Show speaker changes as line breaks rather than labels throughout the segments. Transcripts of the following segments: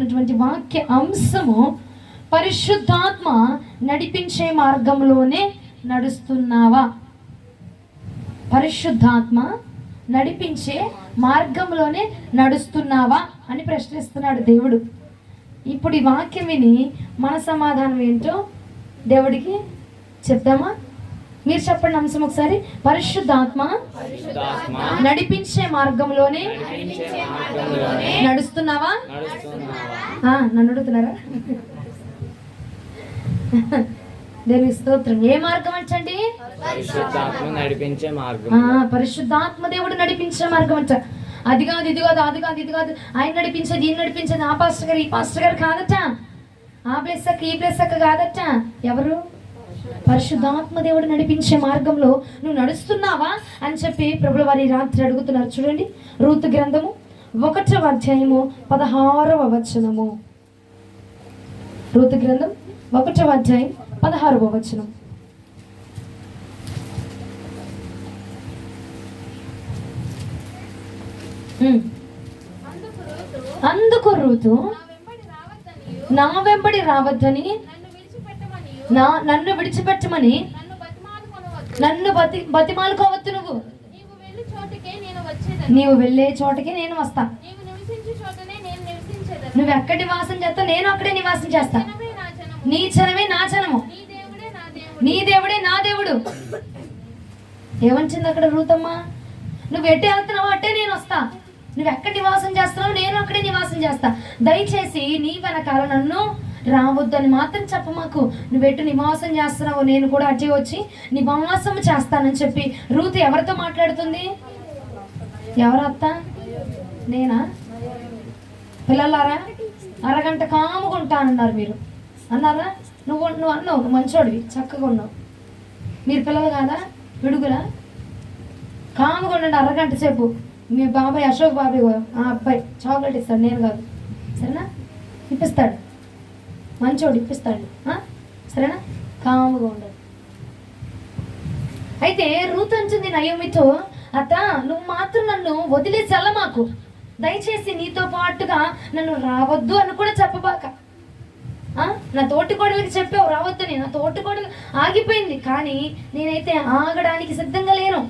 ధ్యానించినటువంటి వాక్య అంశము, పరిశుద్ధాత్మ నడిపించే మార్గంలోనే నడుస్తున్నావా? పరిశుద్ధాత్మ నడిపించే మార్గంలోనే నడుస్తున్నావా అని ప్రశ్నిస్తున్నాడు దేవుడు. ఇప్పుడు ఈ వాక్యం విని మన సమాధానం ఏంటో దేవుడికి చెప్దామా? మీరు చెప్పండి అంశం ఒకసారి. పరిశుద్ధాత్మ నడిపించే మార్గంలోనే నడుస్తున్నావా? నన్ను అడుగుతున్నారా? దేవుని స్తోత్రం. ఏ మార్గం అంటండి?
పరిశుద్ధాత్మ నడిపించే మార్గం.
పరిశుద్ధాత్మ దేవుడు నడిపించే మార్గం అంట. అది కాదు, ఇది కాదు, అది కాదు, ఇది కాదు, ఆయన నడిపించేది, ఈయన నడిపించేది, ఆ పాస్టర్ గారు, ఈ పాస్టర్ గారు కాదట, ఆ ప్లేస్ అక్క, ఈ ప్లేస్ అక్క కాదట. ఎవరు? పరిశుద్ధాత్మ దేవుడు నడిపించే మార్గంలో నువ్వు నడుస్తున్నావా అని చెప్పి ప్రభువు వారి రాత్రి అడుగుతున్నారు. చూడండి, రూతు గ్రంథము 1వ అధ్యాయము 16వ వచనము. రూతు గ్రంథం 1వ అధ్యాయం 16వ వచనం. అందుకు రూతు, నా వెంబడి రావద్దని, నన్ను విడిచిపెట్టమని నన్ను బతిమాలుకోవద్దు. నీవు వెళ్ళే చోటకే నేను వస్తా. నువ్వు ఎక్కడ నివాసం చేస్తావు, నేను అక్కడే నివాసం చేస్తా. నీ జనమే నా జనము, నీ దేవుడే నా దేవుడు. ఏమంచింది అక్కడ రూతమ్మ? నువ్వు ఎట్టే వెళ్తున్నావు అట్టే నేను వస్తా. నువ్వు ఎక్కడ నివాసం చేస్తున్నావు, నేను అక్కడే నివాసం చేస్తా. దయచేసి నీ వెనకాల నన్ను రావద్దని మాత్రం చెప్ప మాకు. నువ్వెట్టు నివాసం చేస్తున్నావు, నేను కూడా అట్టే వచ్చి నివాసం చేస్తానని చెప్పి రూతు ఎవరితో మాట్లాడుతుంది? ఎవరత్త? నేనా? పిల్లలారా, అరగంట కాముకుంటానన్నారు మీరు అన్నారా? నువ్వు అన్నావు, నువ్వు మంచోడివి, చక్కగా ఉన్నావు. మీరు పిల్లలు కాదా? విడుగురా? కాముగా ఉండండి అరగంట సేపు. మీ బాబాయ్ అశోక్ బాబాయ్ ఆ అబ్బాయి చాక్లెట్ ఇస్తాడు, నేను కాదు. సరేనా? ఇప్పిస్తాడు, మంచోడు ఇప్పిస్తాడు. సరేనా? కాముగా ఉండదు. అయితే రూతు అంటుంది నయోమితో, అత్త నువ్వు మాత్రం నన్ను వదిలేసి వెళ్ళమాకు. దయచేసి నీతో పాటుగా నన్ను రావద్దు అని కూడా చెప్పబాక. నా తోటి కోడలికి చెప్పావు రావద్దని, నా తోటి కోడలు ఆగిపోయింది, కానీ నేనైతే ఆగడానికి సిద్ధంగా లేను.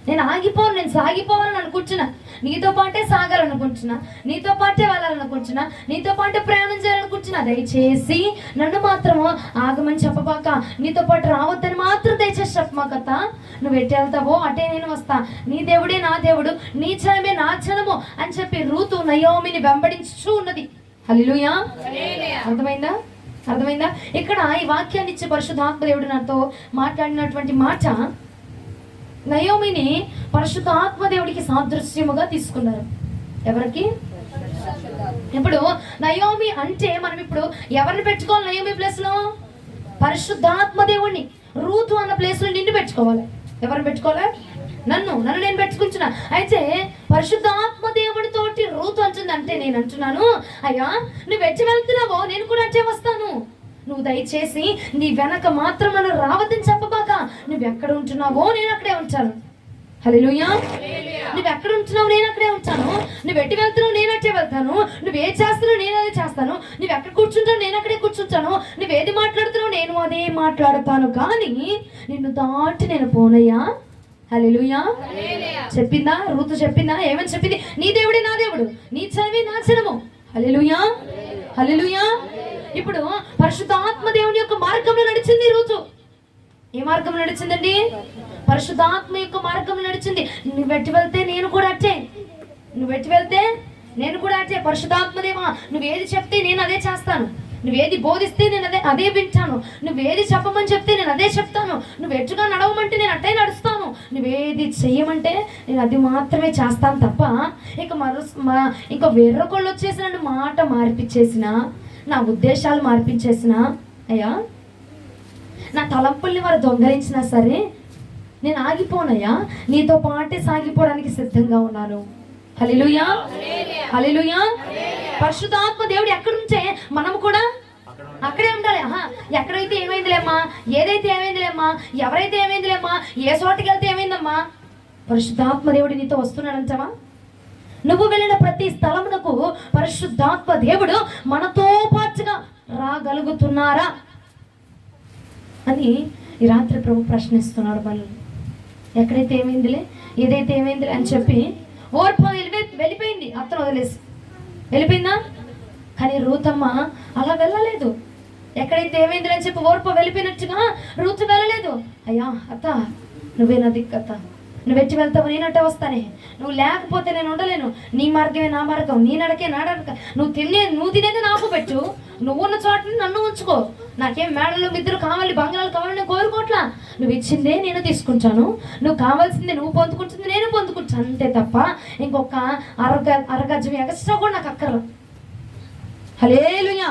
నేను ఆగిపోను, నేను సాగిపోవాలని అనుకుంటున్నా. నీతో పాటే సాగాలనుకుంటున్నా, నీతో పాటే వెళ్ళాలనుకుంటున్నా, నీతో పాటే ప్రయాణం చేయాలనుకుంటున్నా. దయచేసి నన్ను మాత్రము ఆగమని చెప్పబాక, నీతో పాటు రావద్దని మాత్రం దయచేసి చెప్పమాకత్త. నువ్వు ఎట్టి వెళ్తావో అటే నేను వస్తా. నీ దేవుడే నా దేవుడు, నీ జనమే నా జనము అని చెప్పి రూతు నయోమిని వెంబడించు ఉన్నది. హల్లెలూయా. అర్థమైందా? అర్థమైందా? ఇక్కడ ఈ వాక్యాన్ని ఇచ్చే పరిశుద్ధాత్మ దేవుడు నాతో మాట్లాడినటువంటి మాట, నయోమిని పరిశుద్ధాత్మ దేవుడికి సాదృశ్యముగా తీసుకున్నారు. ఎవరికి? ఇప్పుడు నయోమి అంటే మనం ఇప్పుడు ఎవరిని పెట్టుకోవాలి? నయోమి ప్లేస్ లో పరిశుద్ధాత్మ దేవుడిని. రూతు అన్న ప్లేస్ లో నిన్ను పెట్టుకోవాలి. ఎవరిని పెట్టుకోవాలి? నన్ను నేను పెట్టుకుంటున్నా. అయితే పరిశుద్ధాత్మ దేవుడితోటి రూతు అంటుంది అంటే నేను అంటున్నాను, అయ్యా నువ్వు ఎట్టి వెళ్తున్నావో నేను కూడా అట్టే వస్తాను. నువ్వు దయచేసి నీ వెనక మాత్రం నన్ను రావద్దని చెప్పబాక. నువ్వు ఎక్కడ ఉంటున్నావో నేను అక్కడే ఉంటాను. హల్లెలూయా. నువ్వు ఎక్కడ ఉంటున్నావు నేను అక్కడే ఉంటాను. నువ్వు ఎట్టి వెళ్తున్నావు నేను అట్టే వెళ్తాను. నువ్వు ఏది చేస్తున్నావు నేను అదే చేస్తాను. నువ్వు ఎక్కడ కూర్చుంటావు నేను అక్కడే కూర్చుంటాను. నువ్వు ఏది మాట్లాడుతున్నావు నేను అదే మాట్లాడతాను. కానీ నిన్ను దాటి నేను పోనయ్యా. హల్లెలూయా. చెప్పిందా? రూతు చెప్పిందా? ఏమని చెప్పింది? నీ దేవుడే నా దేవుడు, నీ జనమే నా జనము. హల్లెలూయా. హల్లెలూయా. ఇప్పుడు పరిశుద్ధాత్మ దేవుని యొక్క మార్గంలో నడిచింది రూతు. ఏ మార్గం నడిచిందండి? పరిశుద్ధాత్మ యొక్క మార్గం నడిచింది. నువ్వు ఎట్టి వెళ్తే నేను కూడా అట్టే, నువ్వు ఎట్టి వెళ్తే నేను కూడా అట్టే. పరిశుద్ధాత్మదేవా నువ్వేది చెప్తే నేను అదే చేస్తాను. నువ్వేది బోధిస్తే నేను అదే వింటాను. నువ్వేది చెప్పమని చెప్తే నేను అదే చెప్తాను. నువ్వు ఎట్టుగా నడవమంటే నేను అట్టే నడుస్తాను. నువ్వేది చెయ్యమంటే నేను అది మాత్రమే చేస్తాను తప్ప ఇంకా వేరొకళ్ళు వచ్చేసి నన్ను మాట మార్పిచ్చేసిన, నా ఉద్దేశాలు మార్పించేసిన, అయ్యా నా తలంపుల్ని వారు దొంగలించినా సరే నేను ఆగిపోనయ్యా. నీతో పాటే సాగిపోవడానికి సిద్ధంగా ఉన్నాను. హల్లెలూయా. హల్లెలూయా. పరిశుద్ధాత్మ దేవుడు ఎక్కడుంటే మనము కూడా అక్కడే ఉండాలి. ఎక్కడైతే ఏమైందిలేమ్మా, ఏదైతే ఏమైందిలేమ్మా, ఎవరైతే ఏమైందిలేమ్మా, ఏ చోటకి వెళ్తే ఏమైందమ్మా, పరిశుద్ధాత్మ దేవుడు నీతో వస్తున్నాడంటావా? నువ్వు వెళ్ళిన ప్రతి స్థలమునకు పరిశుద్ధాత్మ దేవుడు మనతో పాటుగా రాగలుగుతున్నారా అని ఈ రాత్రి ప్రభు ప్రశ్నిస్తున్నాడు. మనల్ని ఎక్కడైతే ఏమైందిలే, ఏదైతే ఏమైందిలే అని చెప్పి ఓర్ప వెళ్ళిపోయింది, అత్తను వదిలేసి వెళ్ళిపోయిందా. కానీ రూతమ్మ అలా వెళ్ళలేదు. ఎక్కడైతే ఏమైందిలే అని చెప్పి ఓర్ప వెళ్ళిపోయినట్టుగా రూతు వెళ్ళలేదు. అయ్యా అత్త, నువ్వే నా దిక్కత్త, నువ్వు ఎట్టి వెళ్తావు, నేనట్టే వస్తానే, నువ్వు లేకపోతే నేను ఉండలేను, నీ మార్గమే నా మార్గం, నీ నడకే నా నడక, నువ్వు తినేది నాకు పెట్టు, నువ్వు ఉన్న చోటని నన్ను ఉంచుకో, నాకేం మేడలు మిద్దరు కావాలి, బంగాళాలు కావాలి నేను కోరుకోవట్లా, నువ్వు ఇచ్చిందే నేను తీసుకుంటాను, నువ్వు కావాల్సిందే నువ్వు పొందుకుంటుంది నేను పొందుకుంటాను, అంతే తప్ప ఇంకొక అరగజం ఎక్స్ట్రా కూడా నాకు అక్కర్లేదు. హల్లెలూయా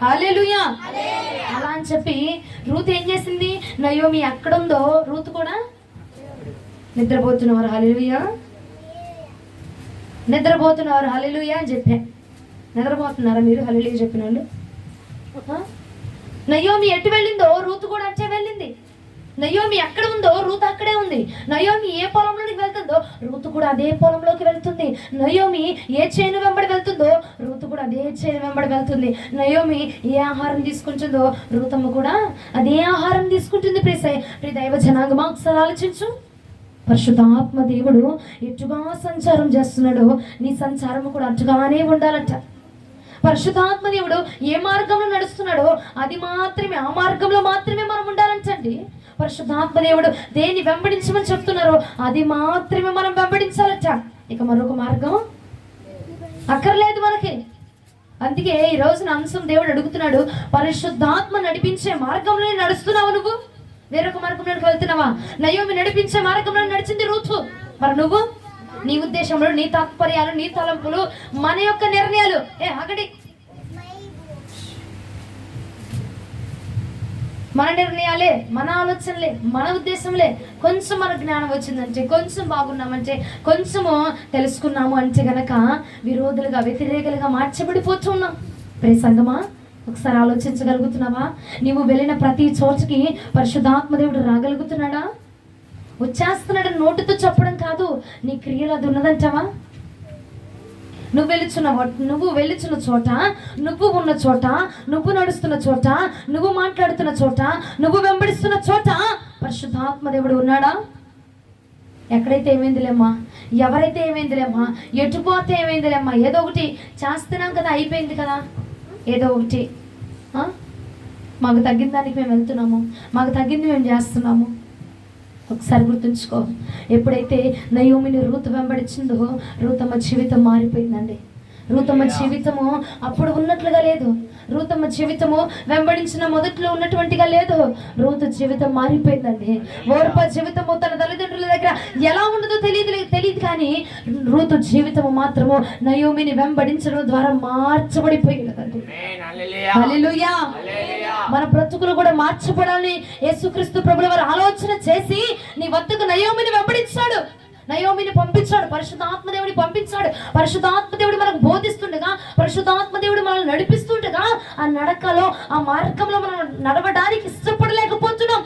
హల్లెలూయా. అలా అని చెప్పి రూతు ఏం చేసింది, నయోమి ఎక్కడుందో రూతు కూడా నిద్రపోతున్నవారు హల్లెలూయా, నిద్రపోతున్నవారు హల్లెలూయా అని చెప్పా. నిద్రపోతున్నారా మీరు హల్లెలూయా చెప్పిన వాళ్ళు? నయోమి ఎటు వెళ్ళిందో రూతు కూడా అట్టే వెళ్ళింది. నయోమి ఎక్కడ ఉందో రూతు అక్కడే ఉంది. నయోమి ఏ పొలంలోకి వెళ్తుందో రూతు కూడా అదే పొలంలోకి వెళ్తుంది. నయోమి ఏ చేను వెంబడి వెళ్తుందో రూతు కూడా అదే చేను వెంబడి వెళ్తుంది. నయోమి ఏ ఆహారం తీసుకుంటుందో రూతమ్మ కూడా అదే ఆహారం తీసుకుంటుంది. ప్రియ దైవ జనాంగమా ఒకసారి ఆలోచించు. పరిశుద్ధాత్మ దేవుడు ఎటుగా సంచారం చేస్తున్నాడో నీ సంచారం కూడా అటుగానే ఉండాలట. పరిశుద్ధాత్మ దేవుడు ఏ మార్గంలో నడుస్తున్నాడో అది మాత్రమే, ఆ మార్గంలో మాత్రమే మనం ఉండాలంటండి. పరిశుద్ధాత్మ దేవుడు దేన్ని వెంబడించమని చెప్తున్నారో అది మాత్రమే మనం వెంబడించాలట. ఇక మరొక మార్గం అక్కర్లేదు మనకి. అందుకే ఈ రోజున అంశం దేవుడు అడుగుతున్నాడు, పరిశుద్ధాత్మ నడిపించే మార్గంలో నడుస్తున్నావు నువ్వు, వేరొక మార్గంలోకి వెళ్తున్నావా? నయోమి నడిపించే మార్గంలో నడిచింది రూతు. మరి నువ్వు నీ ఉద్దేశంలో, నీ తాత్పర్యాలు, నీ తలంపులు, మన యొక్క నిర్ణయాలు, ఆగడి, మన నిర్ణయాలే, మన ఆలోచనలే, మన ఉద్దేశంలే. కొంచెం మన జ్ఞానం వచ్చిందంటే, కొంచెం బాగున్నామంటే, కొంచెము తెలుసుకున్నాము అంటే గనక విరోధులుగా, వ్యతిరేకలుగా మార్చబడిపోతున్నాం. ప్రియ సంగమా, ఒకసారి ఆలోచించగలుగుతున్నావా? నీవు వెళ్ళిన ప్రతి చోటుకి పరిశుద్ధాత్మ దేవుడు రాగలుగుతున్నాడా? వచ్చేస్తున్నాడు నోటితో చెప్పడం కాదు, నీ క్రియలు అది ఉన్నదంటావా? నువ్వు వెళుచున్న చోట, నువ్వు ఉన్న చోట, నువ్వు నడుస్తున్న చోట, నువ్వు మాట్లాడుతున్న చోట, నువ్వు వెంబడిస్తున్న చోట పరిశుద్ధాత్మ దేవుడు ఉన్నాడా? ఎక్కడైతే ఏమైందిలేమ్మా, ఎవరైతే ఏమైందిలేమ్మా, ఎటుపోతే ఏమైందిలేమ్మా, ఏదో ఒకటి చేస్తున్నాం కదా, అయిపోయింది కదా, ఏదో ఒకటి మాకు తగ్గిన దానికి మేము వెళ్తున్నాము, మాకు తగ్గింది మేము చేస్తున్నాము. ఒకసారి గుర్తుంచుకో, ఎప్పుడైతే నయోమిని రూతు వెంబడించిందో రూతమ్మ జీవితం మారిపోయిందండి. రూతమ్మ జీవితము అప్పుడు ఉన్నట్లుగా లేదు. రూతమ్మ జీవితము వెంబడించిన మొదట్లో ఉన్నటువంటిగా లేదు. రూతు జీవితం మారిపోయిందండి. ఓర్ప జీవితము తన తల్లిదండ్రుల దగ్గర ఎలా ఉండదో తెలియదు కానీ రూతు జీవితము మాత్రము నయోమిని వెంబడించడం ద్వారా మార్చబడిపోయినదండి. హల్లెలూయా. మన బ్రతుకులు కూడా మార్చబడాలని యేసుక్రీస్తు ప్రభుల వారు ఆలోచన చేసి నీ వద్దకు నయోమిని వెంబడించాడు, నయోమిని పంపించాడు, పరిశుద్ధాత్మదేవుని పంపించాడు. పరిశుద్ధాత్మదేవుడు మనకు బోధిస్తుండగా, పరిశుద్ధాత్మదేవుడు మనల్ని నడిపిస్తుండగా ఆ నడకలో, ఆ మార్గంలో మనం నడవడానికి ఇష్టపడలేకపోతున్నాం.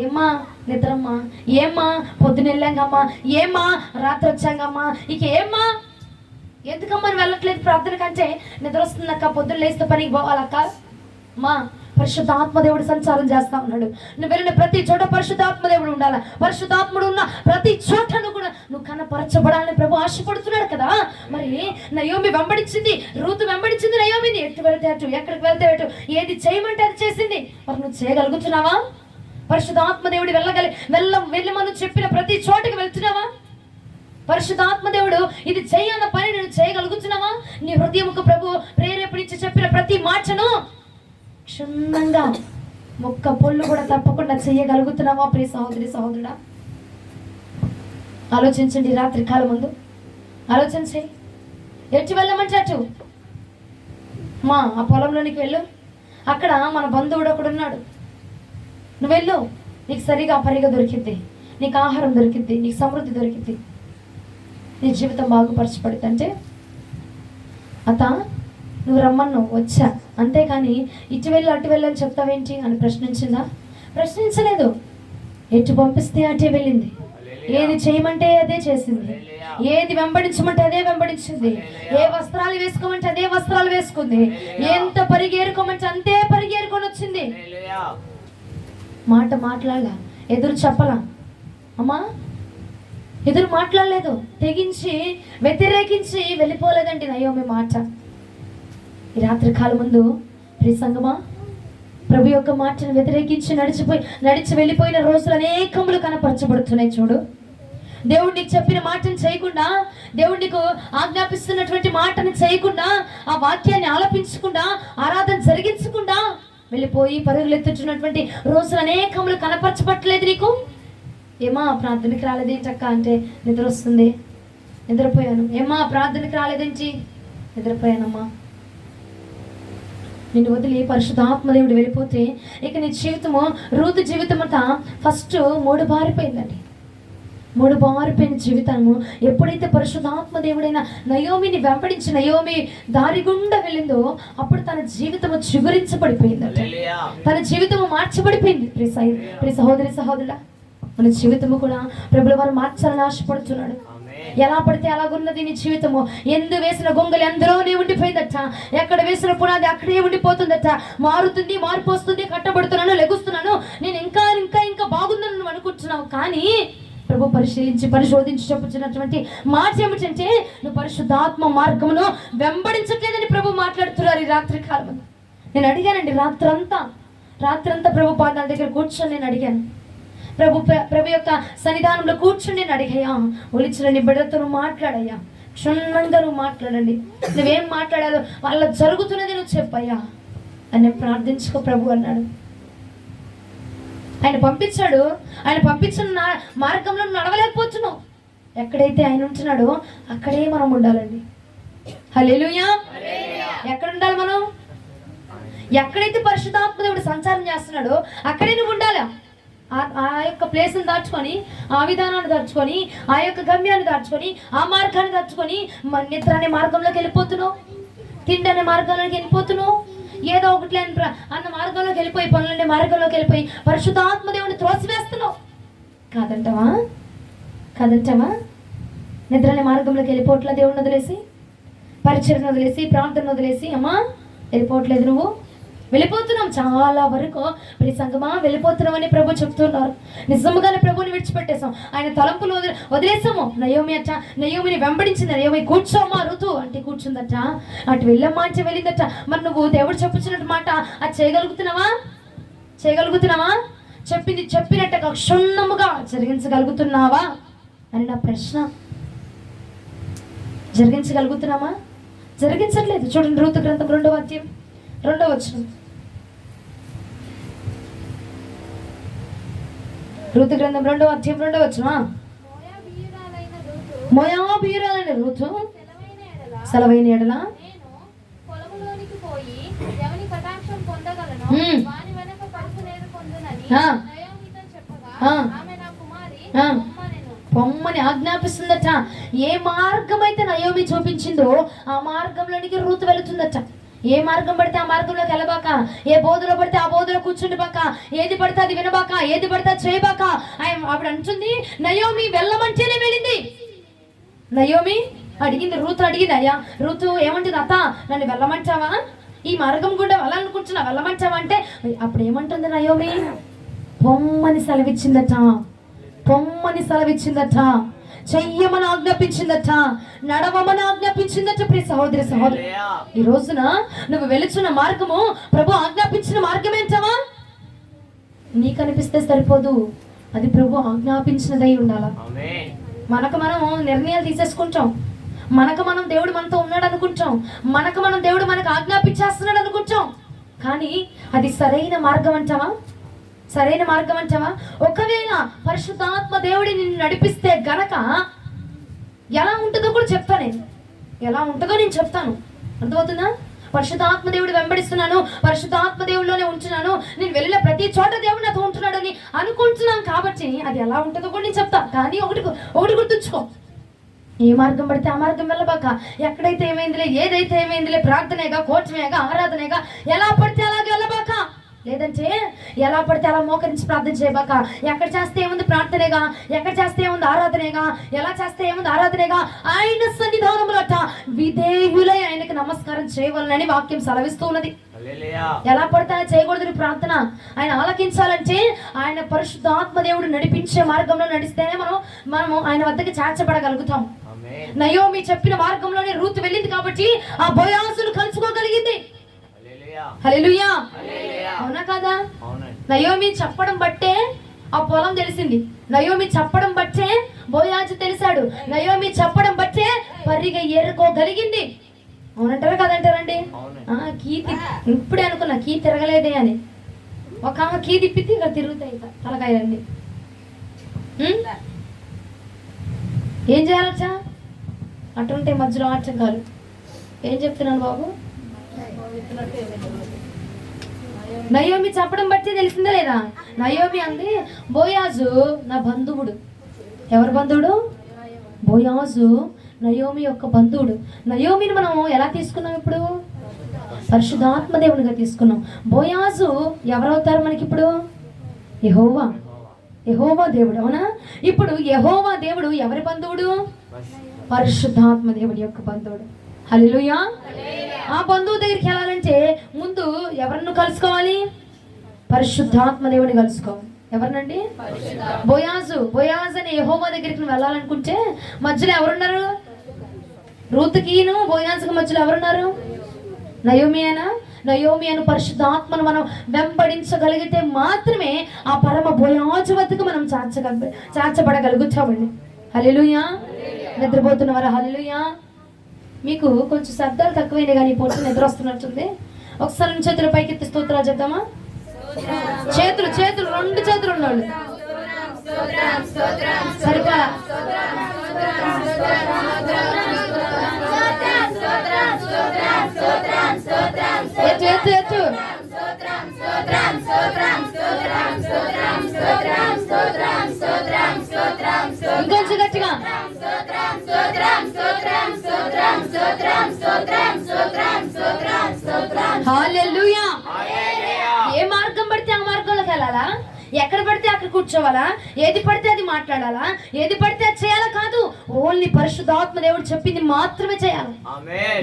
ఏమ్మా నిద్రమ్మా, ఏమ్మా పొద్దున వెళ్ళాంగమ్మా, ఏమ్మా రాత్రి వచ్చాంగమ్మా, ఇక ఏమ్మా ఎందుకమ్మా వెళ్ళట్లేదు ప్రార్థన కంటే, నిద్ర వస్తుందక్క, పొద్దున్న లేస్తే పనికి పోవాలక్క. మా పరిశుద్ధాత్మదేవుడు సంచారం చేస్తా ఉన్నాడు. నువ్వు వెళ్ళిన ప్రతి చోట పరిశుద్ధాత్మదేవుడు ఉండాలి. పరిశుద్ధాత్ముడు ఉన్న ప్రతి చోటను కూడా నువ్వు కనపరచబడాలని ప్రభు ఆశపడుతున్నాడు కదా. మరి నయోమి వెంబడించింది, రూతు వెంబడించింది నయోమిని. ఎటు వెళ్తే అటు, ఎక్కడికి వెళ్తే అటు, ఏది చేయమంటే అది చేసింది. మరి నువ్వు చేయగలుగుతున్నావా? పరిశుద్ధాత్మదేవుడు వెళ్ళమని చెప్పిన ప్రతి చోటకి వెళ్తున్నావా? పరిశుద్ధాత్మదేవుడు ఇది చేయన్న పని నువ్వు చేయగలుగుతున్నావా? నీ హృదయముకు ప్రభు ప్రేరేపణించి చెప్పిన ప్రతి మాటను క్షుణ్ణంగా మొక్క పొల్లు కూడా తప్పకుండా చేయగలుగుతున్నావా? ప్రియ సహోదరి సహోదరుడా, ఆలోచించండి. రాత్రి కాలం ముందు ఆలోచన చేయి. ఎటు వెళ్ళమంటే అటు, ఆ పొలంలోనికి వెళ్ళు, అక్కడ మన బంధువుడు ఒకడు ఉన్నాడు, నువ్వు వెళ్ళు, నీకు సరిగా పరిగా దొరికిద్ది, నీకు ఆహారం దొరికిద్ది, నీకు సమృద్ధి దొరికిద్ది, నీ జీవితం బాగుపరచబడుతుంది. అంటే అత నువ్వు రమ్మన్నావు, వచ్చా, అంతేకాని ఇటు వెళ్ళి అటు వెళ్ళని చెప్తావేంటి అని ప్రశ్నించిందా? ప్రశ్నించలేదు. ఎటు పంపిస్తే అటే వెళ్ళింది, ఏది చేయమంటే అదే చేసింది. ఏది వెంబడించమంటే అదే వెంబడించింది. ఏ వస్త్రాలు వేసుకోమంటే అదే వస్త్రాలు వేసుకుంది. ఎంత పరిగేరుకోమంటే అంతే పరిగేరుకొని వచ్చింది. మాట మాట్లాడలా, ఎదురు చెప్పలా అమ్మా, ఎదురు మాట్లాడలేదు, తెగించి వ్యతిరేకించి వెళ్ళిపోలేదండి నయోమి మాట. ఈ రాత్రి కాలం ముందు ప్రియ సంగమా, ప్రభు యొక్క మాటను వ్యతిరేకించి నడిచి వెళ్ళిపోయిన రోజులు అనేకములు కనపరచబడుతున్నాయి. చూడు, దేవుడికి చెప్పిన మాటను చేయకుండా, దేవుడికి ఆజ్ఞాపిస్తున్నటువంటి మాటను చేయకుండా, ఆ వాక్యాన్ని ఆలపించకుండా, ఆరాధన జరిగించకుండా వెళ్ళిపోయి పరుగులు ఎత్తుతున్నటువంటి రోజులు అనేకములు కనపరచబట్టలేదు నీకు. ఏమా ప్రార్థనకి రాలేదేంటక్క అంటే నిద్ర వస్తుంది, నిద్రపోయాను. ఏమా ప్రార్థనకి రాలేదేంటి? నిద్రపోయానమ్మా. నిన్ను వదిలి పరిశుద్ధాత్మదేవుడు వెళ్ళిపోతే ఇక నీ జీవితము, రూతు జీవితం అంతా ఫస్ట్ మూడు బారిపోయిందండి. మూడు బారిపోయిన జీవితము ఎప్పుడైతే పరిశుద్ధాత్మదేవుడైన నయోమిని వెంబడించి నయోమి దారి గుండా వెళ్ళిందో అప్పుడు తన జీవితము చిగురించబడిపోయిందంట. తన జీవితము మార్చబడిపోయింది. ప్రియ సహోదరి సహోదరుడా, మన జీవితము కూడా ప్రభుల వారు మార్చాలని ఆశపడుతున్నాడు. ఎలా పడితే అలాగున్నది నీ జీవితము. ఎందు వేసిన గొంగలి అందులోనే ఉండిపోయిందట, ఎక్కడ వేసిన పునాది అక్కడే ఉండిపోతుందట. మారుతుంది, మార్పు వస్తుంది, కట్టబడుతున్నాను, లెగుస్తున్నాను, నేను ఇంకా ఇంకా ఇంకా బాగుందని నువ్వు అనుకుంటున్నావు. కానీ ప్రభు పరిశోధించి చెప్పుచున్నటువంటి మాట ఏమిటంటే నువ్వు పరిశుద్ధాత్మ మార్గమును వెంబడించట్లేదని ప్రభు మాట్లాడుతున్నారు ఈ రాత్రి కాలం. నేను అడిగానండి, రాత్రంతా ప్రభు పాదాల దగ్గర కూర్చొని నేను అడిగాను, ప్రభు యొక్క సన్నిధానంలో కూర్చుని నేను అడిగయ్యా, ఒలిచిన నీ బిడ్డతో నువ్వు మాట్లాడయ్యా, క్షుణ్ణంగా నువ్వు మాట్లాడండి, నువ్వేం మాట్లాడాలో వాళ్ళ జరుగుతున్నది నువ్వు చెప్పయ్యా అని ప్రార్థించుకో ప్రభు అన్నాడు. ఆయన పంపించాడు. ఆయన పంపించిన మార్గంలో నడవలేకపోతున్నావు. ఎక్కడైతే ఆయన ఉంటున్నాడో అక్కడే మనం ఉండాలండి. హల్లెలూయా. ఎక్కడ ఉండాలి మనం? ఎక్కడైతే పరిశుద్ధాత్మ దేవుడు సంచారం చేస్తున్నాడో అక్కడే నువ్వు ఉండాలా. ఆ యొక్క ప్లేస్ని దాచుకొని, ఆ విధానాన్ని దాచుకొని, ఆ యొక్క గమ్యాన్ని దాచుకొని, ఆ మార్గాన్ని దాచుకొని నిద్ర అనే మార్గంలోకి వెళ్ళిపోతున్నావు, తిండి అనే మార్గంలోకి వెళ్ళిపోతున్నావు, ఏదో ఒకటి అన్న మార్గంలోకి వెళ్ళిపోయి, పనులనే మార్గంలోకి వెళ్ళిపోయి పరిశుద్ధాత్మ దేవుడిని త్రోసివేస్తున్నావు. కాదంటావా? నిద్ర అనే మార్గంలోకి వెళ్ళిపోవట్లా, దేవుడిని వదిలేసి, పరిచయం వదిలేసి, ప్రార్థన వదిలేసి అమ్మా వెళ్ళిపోవట్లేదు. నువ్వు వెళ్ళిపోతున్నాం. చాలా వరకు ప్రియ సంగమా వెళ్ళిపోతున్నామని ప్రభు చెప్తున్నారు. నిజంగానే ప్రభుని విడిచిపెట్టేసాం, ఆయన తలంపులు వదిలేసాము. నయోమిని వెంబడించింది. నయోమి కూర్చోమ్మా ఋతు అంటే కూర్చుందట, అటు వెళ్ళమ్మా అంటే వెళ్ళిందట. మరి నువ్వు దేవుడు చెప్పుచున్నట్టు మాట అది చేయగలుగుతున్నావా? చెప్పింది చెప్పినట్టుగా క్షుణ్ణముగా జరిగించగలుగుతున్నావా అని నా ప్రశ్న. జరిగించగలుగుతున్నామా? జరిగించట్లేదు. చూడండి, ఋతు గ్రంథం 2వ అధ్యాయం 2వ వచనం. ఋతు గ్రంథం 2వ అధ్యాయం 2వ వచనం. మోయాబీయురాలైన ఋతు సెలవైన ఎడల పొమ్మని ఆజ్ఞాపిస్తుందట. ఏ మార్గం అయితే నయోమి చూపించిందో ఆ మార్గంలోనికి ఋతు వెళుతుందట. ఏ మార్గం పడితే ఆ మార్గంలోకి వెళ్ళబాక, ఏ బోధలో పడితే ఆ బోధలో కూర్చుండిబాక, ఏది పడితే అది వినబాక, ఏది పడితే అది చేయబాక. ఆవిడ అంటుంది నయోమి వెళ్ళమంటేనే వెళ్ళింది. నయోమి అడిగింది, ఋతు అడిగింది, అయ్యా ఋతు ఏమంటుంది, అత్త నన్ను వెళ్ళమంటావా, ఈ మార్గం గుండా వెళ్ళాలనుకుంటున్నా, వెళ్ళమంటావా అంటే అప్పుడు ఏమంటుంది నయోమి, పొమ్మని సెలవిచ్చిందట, చెయ్యమని ఆజ్ఞాపించిందట, నడవమని ఆజ్ఞాపించిందట. ప్రియ సహోదరి సహోదరు, ఈ రోజున నువ్వు వెళుచున్న మార్గము ప్రభు ఆజ్ఞాపించిన మార్గం ఏంటవా? నీకు అనిపిస్తే సరిపోదు, అది ప్రభు ఆజ్ఞాపించినదై ఉండాలా. మనకు మనం నిర్ణయాలు తీసేసుకుంటాం, మనకు మనం దేవుడు మనతో ఉన్నాడు అనుకుంటాం, మనకు మనం దేవుడు మనకు ఆజ్ఞాపించేస్తున్నాడు అనుకుంటాం. కానీ అది సరైన మార్గం అంటావా? ఒకవేళ పరిశుద్ధాత్మ దేవుడి నిన్ను నడిపిస్తే గనక ఎలా ఉంటుందో కూడా చెప్తాను. నేను చెప్తాను. అర్థమవుతుందా? పరిశుద్ధాత్మ దేవుడు వెంబడిస్తున్నాను, పరిశుద్ధాత్మ దేవుడిలోనే ఉంటున్నాను, నేను వెళ్ళిన ప్రతి చోట దేవుడు నాతో ఉంటున్నాడు అని అనుకుంటున్నాను కాబట్టి అది ఎలా ఉంటుందో కూడా నేను చెప్తాను. కానీ ఒకటి గుర్తుంచుకో, ఏ మార్గం పడితే ఆ మార్గం వెళ్ళబాక, ఎక్కడైతే ఏమైందిలే, ఏదైతే ఏమైందిలే, ప్రార్థనేగా, కోచమేగా, ఆరాధనేగా, ఎలా పడితే అలాగే వెళ్ళబాక. లేదంటే ఎలా పడితే అలా మోకరించి ప్రార్థన చేయబాక. ఎక్కడ చేస్తే ఏముంది ప్రార్థనేగా, ఎక్కడ చేస్తే ఏముంది ఆరాధనేగా, ఎలా చేస్తే ఏముంది ఆరాధనేగా. ఆయన సన్నిధానములట విధేయులై ఆయనకు నమస్కారం చేయవలనని వాక్యం సెలవిస్తూ ఉన్నది. ఎలా పడితే అలా చేయకూడదు ప్రార్థన. ఆయన ఆలకించాలంటే ఆయన పరిశుద్ధాత్మ దేవుడు నడిపించే మార్గంలో నడిస్తేనే మనము ఆయన వద్దకు చేర్చబడగలుగుతాం. నయోమి చెప్పిన మార్గంలోనే రూతు వెళ్ళింది కాబట్టి ఆ బోయాజును కలుసుకోగలిగింది. హల్లెలూయా, అవునా కదా? నయోమి చెప్పడం బట్టే ఆ పొలం తెలిసింది. నయోమి చెప్పడం బట్టే బోయాజు తెలిసాడు. నయోమి చెప్పడం బట్టే పరిగె ఏరుకోగలిగింది. అవునంటారా కదంటారండి? కీ ఇప్పుడే అనుకున్నా కీ తిరగలేదే అని. ఒక ఆమె కీ తిప్పితే ఇక్కడ తిరుగుతాయి తలకాయలండి. ఏం చేయాలచ్చా? అటుంటే మధ్యలో ఆటంకాలు. ఏం చెప్తున్నాను బాబు? నయోమి చెప్పడం బట్టి తెలిసిందా లేదా? నయోమి అంది బోయాజు నా బంధువుడు. ఎవరు బంధువుడు? బోయాజు నయోమి యొక్క బంధువుడు. నయోమిని మనం ఎలా తీసుకున్నాం ఇప్పుడు? పరిశుద్ధాత్మ దేవునిగా తీసుకున్నాం. బోయాజు ఎవరవుతారు మనకి ఇప్పుడు? యెహోవా, యెహోవా దేవుడు. అవునా? ఇప్పుడు యెహోవా దేవుడు ఎవరి బంధువుడు? పరిశుద్ధాత్మ దేవుడి యొక్క బంధువుడు. హల్లెలూయా. ఆ బంధువు దగ్గరికి వెళ్ళాలంటే ముందు ఎవరిని కలుసుకోవాలి? పరిశుద్ధాత్మ దేవుని కలుసుకోవాలి. ఎవరినండి? బోయాజు. బోయాజు అని యెహోవా దగ్గరికి వెళ్ళాలనుకుంటే మధ్యలో ఎవరున్నారు? రూతుకిను బోయాజుకి మధ్యలో ఎవరున్నారు? నయోమి అయినా. నయోమి అను పరిశుద్ధాత్మను మనం వెంబడించగలిగితే మాత్రమే ఆ పరమ బోయాజు వద్దకు మనం చేర్చబడగలుగుతామండి. హల్లెలూయా. నిద్రపోతున్నవారా? హల్లెలూయా. మీకు కొంచెం శబ్దాలు తక్కువైనా కానీ పొట్టు నిద్ర వస్తున్నట్టుంది. ఒకసారి చేతులు పైకెత్తి స్తోత్రాలు చెప్తామా? చేతులు చేతులు రెండు చేతులు ఉన్నవాళ్ళు సరిపడా. ఎత్తు ఎత్తు. ఇంకొంచెం గట్టిగా. హల్లెలూయా. ఏ మార్గం పడితే ఆ మార్గంలోకి వెళ్ళాలా? ఎక్కడ పడితే అక్కడ కూర్చోవాలా? ఏది పడితే అది మాట్లాడాలా? ఏది పడితే అది చేయాలా? కాదు. ఓన్లీ పరిశుద్ధాత్మ దేవుడు చెప్పింది మాత్రమే చేయాలి.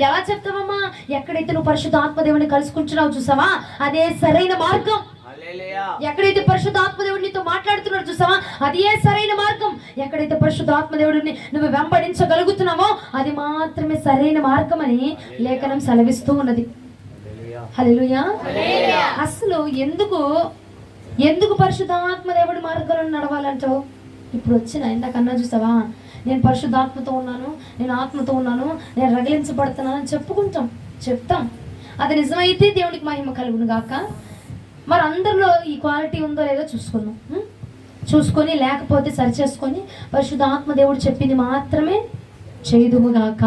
ఎలా చెప్తావమ్మా? ఎక్కడైతే నువ్వు పరిశుద్ధాత్మ దేవుడిని కలుసుకుంటున్నావు చూసావా, అదే సరైన మార్గం. ఎక్కడైతే పరిశుద్ధాత్మ దేవుడు నీతో మాట్లాడుతున్నాడు చూసావా, అదే సరైన మార్గం. ఎక్కడైతే పరిశుద్ధాత్మ దేవుడిని నువ్వు వెంబడించగలుగుతున్నావో అది మాత్రమే సరైన మార్గం అని లేఖనం సెలవిస్తూ ఉన్నది. హల్లెలూయా. అసలు ఎందుకు పరిశుద్ధాత్మ దేవుడి మార్గంలో నడవాలంటావు? ఇప్పుడు వచ్చిన ఇందాకన్నా చూసావా, నేను పరిశుద్ధాత్మతో ఉన్నాను, నేను ఆత్మతో ఉన్నాను, నేను రగిలించబడుతున్నాను అని చెప్తాం. అది నిజమైతే దేవునికి మహిమ కలుగును గాక. మరి అందరిలో ఈ క్వాలిటీ ఉందో లేదో చూసుకొని లేకపోతే సరి చేసుకొని పరిశుద్ధాత్మ దేవుడు చెప్పింది మాత్రమే చేయుదుముగాక.